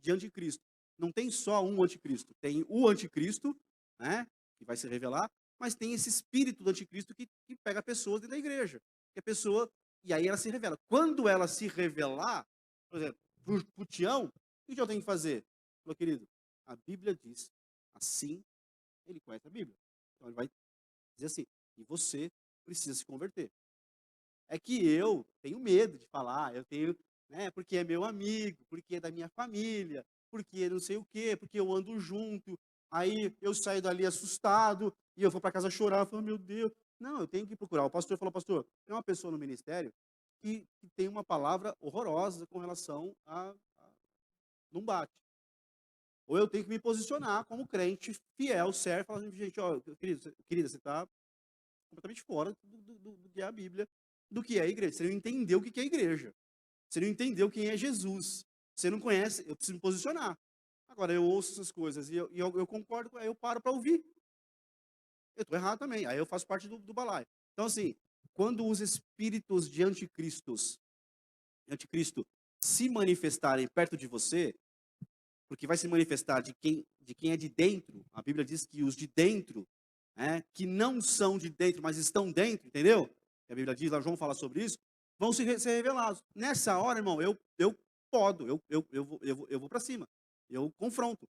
de anticristo. Não tem só um anticristo, tem o anticristo, né, que vai se revelar, mas tem esse espírito do anticristo que pega pessoas dentro da igreja. Que a pessoa, e aí ela se revela. Quando ela se revelar, por exemplo, para o Tião, o que eu tenho que fazer? Falou, querido, a Bíblia diz, assim ele conhece a Bíblia. Então ele vai dizer assim, e você precisa se converter. É que eu tenho medo de falar, eu tenho, né, porque é meu amigo, porque é da minha família, porque não sei o quê, porque eu ando junto, aí eu saio dali assustado, e eu vou para casa chorar, eu falo, meu Deus. Não, eu tenho que procurar. O pastor falou, pastor, tem uma pessoa no ministério que tem uma palavra horrorosa com relação não bate. Ou eu tenho que me posicionar como crente fiel, certo, falando, gente, ó, querida, você está completamente fora do que é a Bíblia, do que é a igreja. Você não entendeu o que é a igreja. Você não entendeu quem é Jesus. Você não conhece, eu preciso me posicionar. Agora, eu ouço essas coisas e eu concordo, aí eu paro para ouvir. Eu estou errado também. Aí eu faço parte do balaio. Então, assim, quando os espíritos de anticristo se manifestarem perto de você, porque vai se manifestar de quem é de dentro, a Bíblia diz que os de dentro, que não são de dentro, mas estão dentro, entendeu? A Bíblia diz, lá João fala sobre isso, vão ser revelados. Nessa hora, irmão, eu podo, eu vou para cima, eu confronto.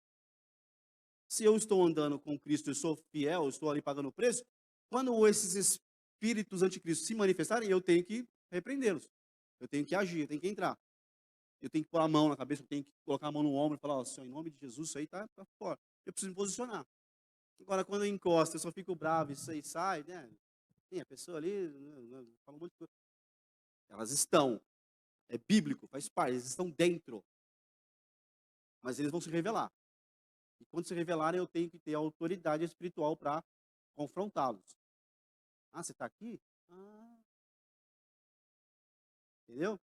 Se eu estou andando com Cristo e sou fiel, eu estou ali pagando o preço, quando esses espíritos anticristos se manifestarem, eu tenho que repreendê-los. Eu tenho que agir, eu tenho que entrar. Eu tenho que pôr a mão na cabeça, eu tenho que colocar a mão no ombro e falar, ó, Senhor, em nome de Jesus, isso aí tá fora. Eu preciso me posicionar. Agora, quando eu encosto, eu só fico bravo, isso aí sai, né? Tem a pessoa ali, fala um monte de coisa. Elas estão, é bíblico, faz parte, eles estão dentro, mas eles vão se revelar. E quando se revelarem, eu tenho que ter autoridade espiritual para confrontá-los. Ah, você está aqui? Ah, entendeu?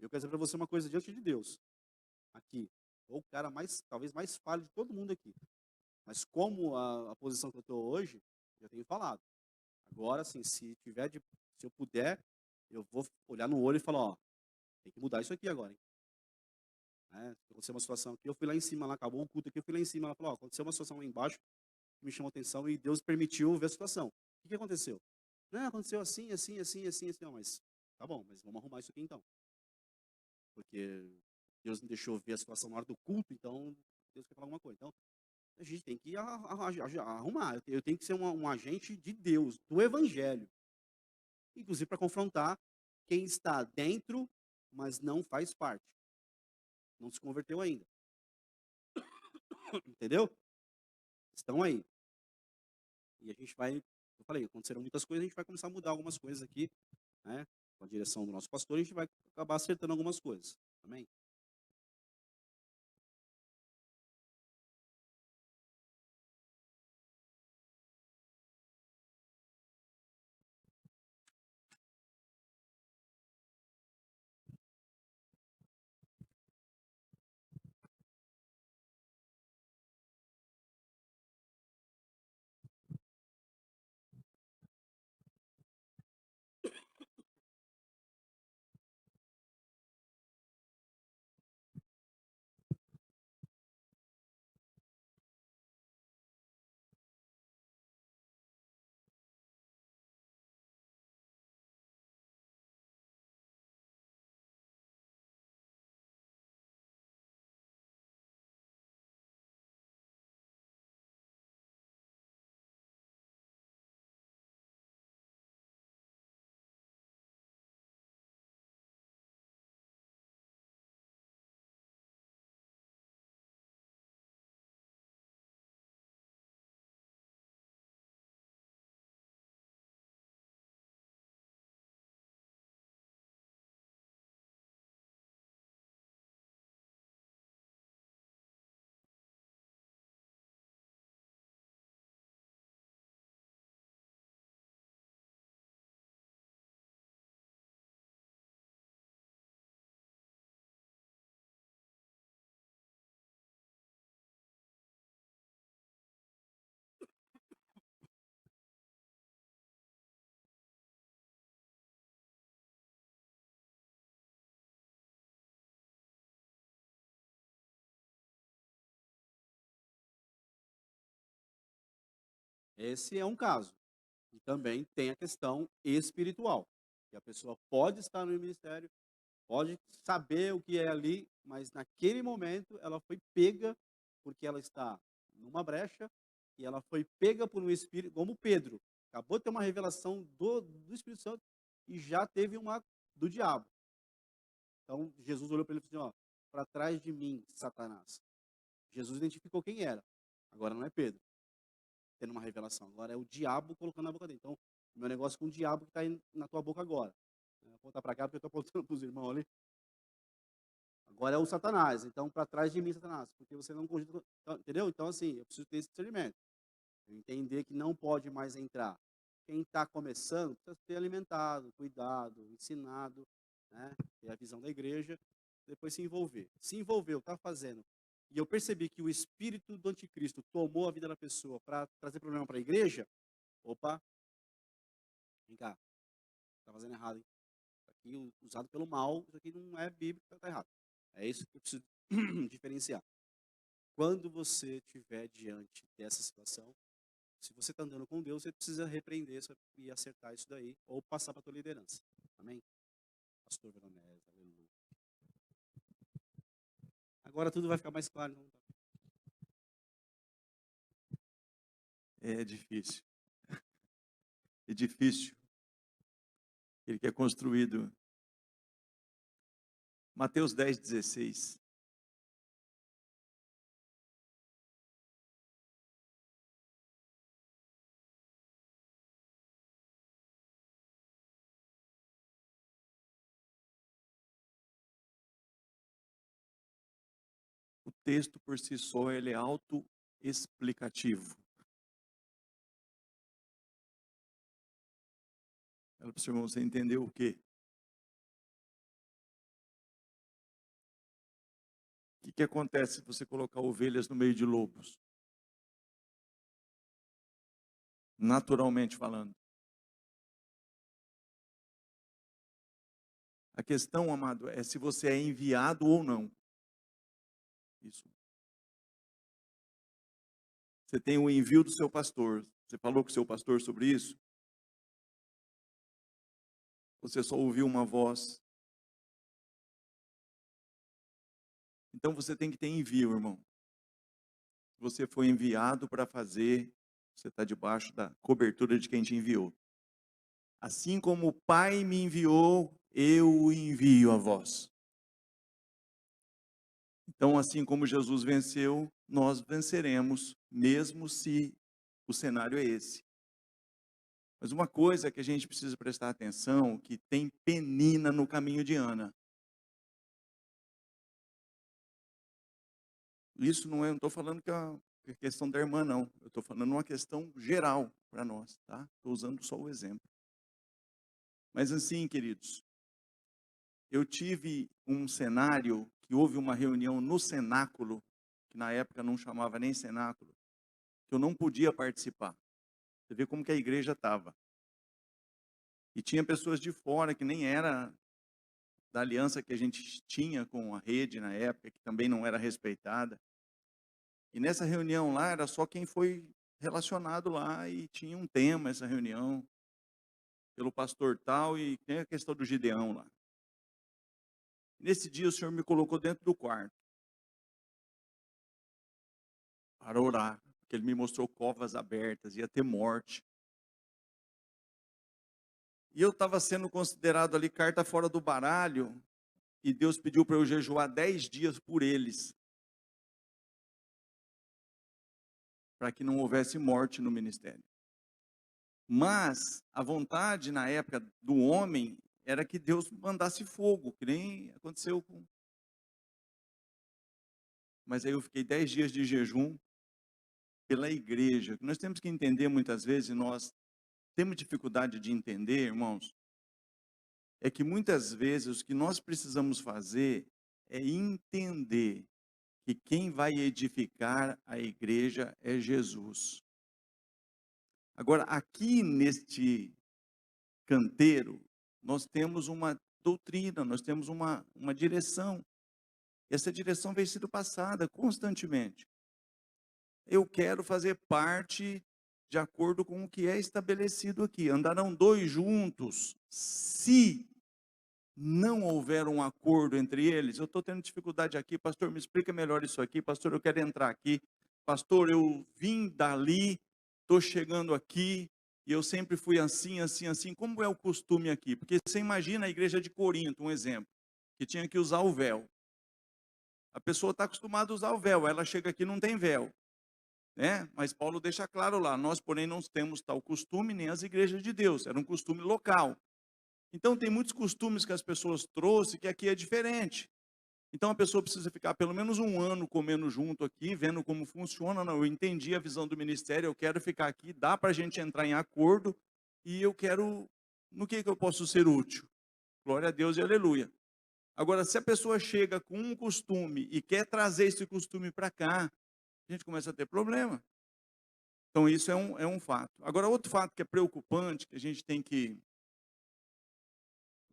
Eu quero dizer para você uma coisa diante de Deus. Aqui. Ou o cara mais, talvez mais falho de todo mundo aqui. Mas como a posição que eu estou hoje, já tenho falado. Agora, assim, se eu puder, eu vou olhar no olho e falar, ó, tem que mudar isso aqui agora, hein? Aconteceu uma situação aqui, eu fui lá em cima, lá acabou o culto aqui, eu fui lá em cima, ela falou, ó, aconteceu uma situação lá embaixo, que me chamou a atenção e Deus permitiu ver a situação. O que aconteceu? Não, aconteceu assim, assim, assim, assim, assim. Não, mas tá bom, mas vamos arrumar isso aqui então. Porque Deus me deixou ver a situação na hora do culto, então Deus quer falar alguma coisa. Então, a gente tem que arrumar. Eu tenho que ser um agente de Deus, do Evangelho. Inclusive para confrontar quem está dentro, mas não faz parte. Não se converteu ainda. Entendeu? Estão aí. E a gente vai, eu falei, aconteceram muitas coisas, a gente vai começar a mudar algumas coisas aqui, né? Com a direção do nosso pastor, a gente vai acabar acertando algumas coisas. Amém? Esse é um caso. E também tem a questão espiritual. Que a pessoa pode estar no ministério, pode saber o que é ali, mas naquele momento ela foi pega porque ela está numa brecha e ela foi pega por um espírito, como Pedro. Acabou de ter uma revelação do Espírito Santo e já teve uma do diabo. Então Jesus olhou para ele e falou assim: ó, para trás de mim, Satanás. Jesus identificou quem era. Agora não é Pedro tendo uma revelação. Agora é o diabo colocando na boca dele. Então, o meu negócio com o diabo que está na tua boca agora. Vou apontar para cá porque eu estou apontando para os irmãos ali. Agora é o Satanás. Então, para trás de mim, Satanás. Porque você não cogita. Então, entendeu? Então, assim, eu preciso ter esse discernimento. Entender que não pode mais entrar. Quem está começando precisa ser alimentado, cuidado, ensinado, né? Ter a visão da igreja, depois se envolver. Se envolveu, está fazendo. E eu percebi que o espírito do anticristo tomou a vida da pessoa para trazer problema para a igreja. Opa, vem cá, está fazendo errado, hein? Isso aqui usado pelo mal, isso aqui não é bíblico, está errado. É isso que eu preciso diferenciar. Quando você estiver diante dessa situação, se você está andando com Deus, você precisa repreender isso e acertar isso daí, ou passar para a tua liderança. Amém? Pastor Veronese, aleluia. Agora tudo vai ficar mais claro. Então. É difícil. É difícil. Ele que é construído. Mateus 10:16. O texto por si só ele é autoexplicativo. Para o seu irmão você entender o quê? O que acontece se você colocar ovelhas no meio de lobos? Naturalmente falando. A questão, amado, é se você é enviado ou não. Isso. Você tem o envio do seu pastor. Você falou com o seu pastor sobre isso? Você só ouviu uma voz? Então você tem que ter envio, irmão. Você foi enviado para fazer, você está debaixo da cobertura de quem te enviou. Assim como o Pai me enviou, eu o envio a vós. Então, assim como Jesus venceu, nós venceremos, mesmo se o cenário é esse. Mas uma coisa que a gente precisa prestar atenção, que tem Penina no caminho de Ana. Isso não estou falando que é questão da irmã, não. Eu estou falando uma questão geral para nós, tá? Estou usando só o exemplo. Mas assim, queridos, eu tive um cenário que houve uma reunião no cenáculo, que na época não chamava nem cenáculo, que eu não podia participar. Você vê como que a igreja estava. E tinha pessoas de fora que nem era da aliança que a gente tinha com a rede na época, que também não era respeitada. E nessa reunião lá, era só quem foi relacionado lá e tinha um tema essa reunião, pelo pastor tal, e tem a questão do Gideão lá. Nesse dia o Senhor me colocou dentro do quarto para orar, porque Ele me mostrou covas abertas, ia ter morte. E eu estava sendo considerado ali carta fora do baralho, e Deus pediu para eu jejuar 10 dias por eles, para que não houvesse morte no ministério. Mas a vontade na época do homem era que Deus mandasse fogo, que nem aconteceu com... Mas aí eu fiquei 10 dias de jejum pela igreja. Nós temos que entender muitas vezes, nós temos dificuldade de entender, irmãos, é que muitas vezes o que nós precisamos fazer é entender que quem vai edificar a igreja é Jesus. Agora, aqui neste canteiro, nós temos uma doutrina, nós temos uma direção. Essa direção vem sendo passada constantemente. Eu quero fazer parte de acordo com o que é estabelecido aqui. Andarão dois juntos, se não houver um acordo entre eles. Eu estou tendo dificuldade aqui, pastor, me explica melhor isso aqui. Pastor, eu quero entrar aqui. Pastor, eu vim dali, estou chegando aqui, e eu sempre fui assim, assim, assim. Como é o costume aqui? Porque você imagina a igreja de Corinto, um exemplo, que tinha que usar o véu. A pessoa está acostumada a usar o véu, ela chega aqui e não tem véu. Né? Mas Paulo deixa claro lá, nós porém não temos tal costume, nem as igrejas de Deus, era um costume local. Então tem muitos costumes que as pessoas trouxeram que aqui é diferente. Então a pessoa precisa ficar pelo menos um ano comendo junto aqui, vendo como funciona. Não, eu entendi a visão do ministério, eu quero ficar aqui, dá para a gente entrar em acordo, e eu quero, no que eu posso ser útil? Glória a Deus e aleluia. Agora, se a pessoa chega com um costume e quer trazer esse costume para cá, a gente começa a ter problema. Então isso é um fato. Agora, outro fato que é preocupante, que a gente tem que...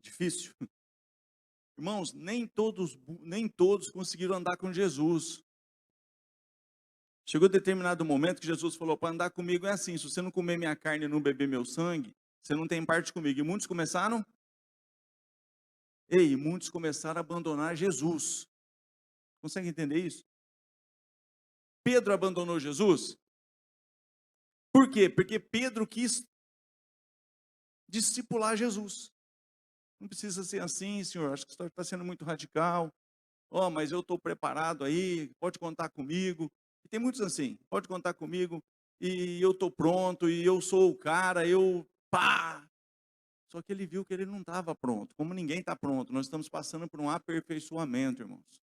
Difícil. Irmãos, nem todos conseguiram andar com Jesus. Chegou determinado momento que Jesus falou, para andar comigo é assim, se você não comer minha carne e não beber meu sangue, você não tem parte comigo. E muitos começaram a abandonar Jesus. Consegue entender isso? Pedro abandonou Jesus? Por quê? Porque Pedro quis discipular Jesus. Não precisa ser assim, senhor, acho que você está sendo muito radical. Mas eu estou preparado aí, pode contar comigo. E tem muitos assim, pode contar comigo, e eu estou pronto, e eu sou o cara, pá! Só que ele viu que ele não estava pronto, como ninguém está pronto, nós estamos passando por um aperfeiçoamento, irmãos.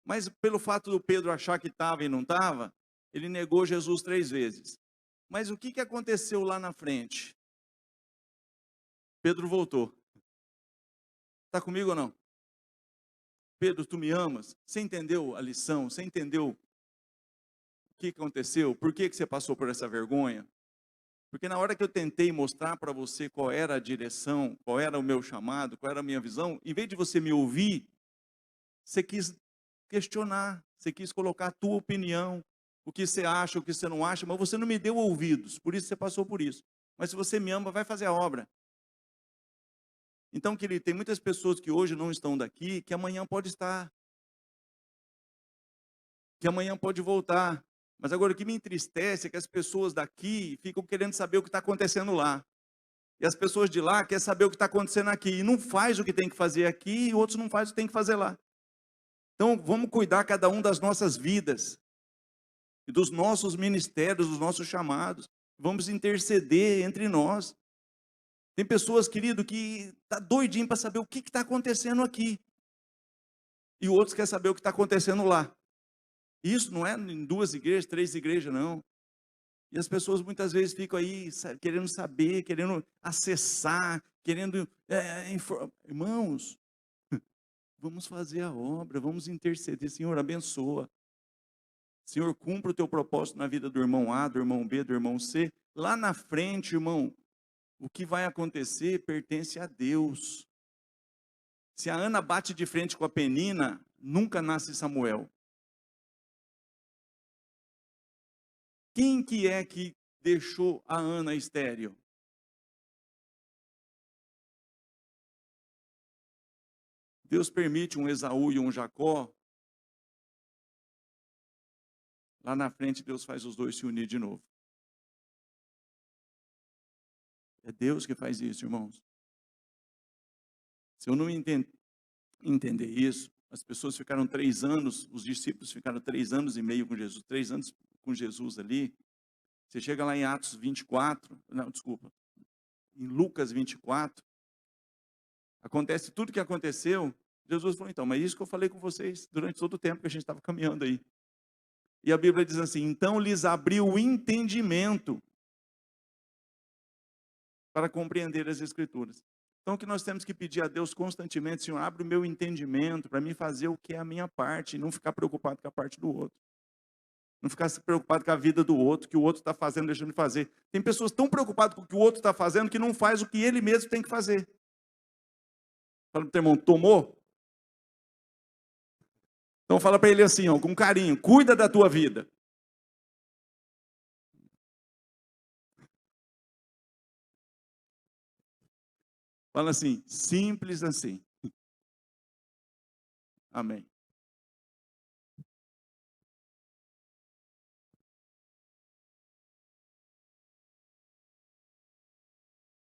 Mas pelo fato do Pedro achar que estava e não estava, ele negou Jesus 3 vezes. Mas o que aconteceu lá na frente? Pedro voltou. Está comigo ou não? Pedro, tu me amas? Você entendeu a lição? Você entendeu o que aconteceu? Por que você passou por essa vergonha? Porque na hora que eu tentei mostrar para você qual era a direção, qual era o meu chamado, qual era a minha visão, em vez de você me ouvir, você quis questionar, você quis colocar a tua opinião. o que você acha, o que você não acha, mas você não me deu ouvidos, por isso você passou por isso. Mas se você me ama, vai fazer a obra. Então, querido, tem muitas pessoas que hoje não estão daqui, que amanhã pode estar, que amanhã pode voltar. Mas agora o que me entristece é que as pessoas daqui ficam querendo saber o que está acontecendo lá. E as pessoas de lá querem saber o que está acontecendo aqui. E não faz o que tem que fazer aqui, e outros não fazem o que tem que fazer lá. Então, vamos cuidar cada um das nossas vidas, e dos nossos ministérios, dos nossos chamados. Vamos interceder entre nós. Tem pessoas, querido, que está doidinho para saber o que está acontecendo aqui. E outros querem saber o que está acontecendo lá. Isso não é em 2 igrejas, 3 igrejas, não. E as pessoas muitas vezes ficam aí querendo saber, querendo acessar, querendo... Irmãos, vamos fazer a obra, vamos interceder. Senhor, abençoa. Senhor, cumpra o teu propósito na vida do irmão A, do irmão B, do irmão C. Lá na frente, irmão, o que vai acontecer pertence a Deus. Se a Ana bate de frente com a Penina, nunca nasce Samuel. Quem que é que deixou a Ana estéril? Deus permite um Esaú e um Jacó. Lá na frente, Deus faz os dois se unir de novo. É Deus que faz isso, irmãos. Se eu não entender isso, as pessoas ficaram 3 anos, os discípulos ficaram 3 anos e meio com Jesus, 3 anos com Jesus ali. Você chega lá em Atos 24, não, desculpa, em Lucas 24, acontece tudo que aconteceu. Jesus falou, então, mas isso que eu falei com vocês durante todo o tempo que a gente estava caminhando aí. E a Bíblia diz assim, então lhes abriu o entendimento para compreender as Escrituras. Então, o que nós temos que pedir a Deus constantemente, Senhor, abre o meu entendimento para mim fazer o que é a minha parte, e não ficar preocupado com a parte do outro. Não ficar preocupado com a vida do outro, que o outro está fazendo, deixando de fazer. Tem pessoas tão preocupadas com o que o outro está fazendo, que não faz o que ele mesmo tem que fazer. Fala para o teu irmão, tomou? Então fala para ele assim, ó, com carinho, cuida da tua vida. Fala assim, simples assim. Amém.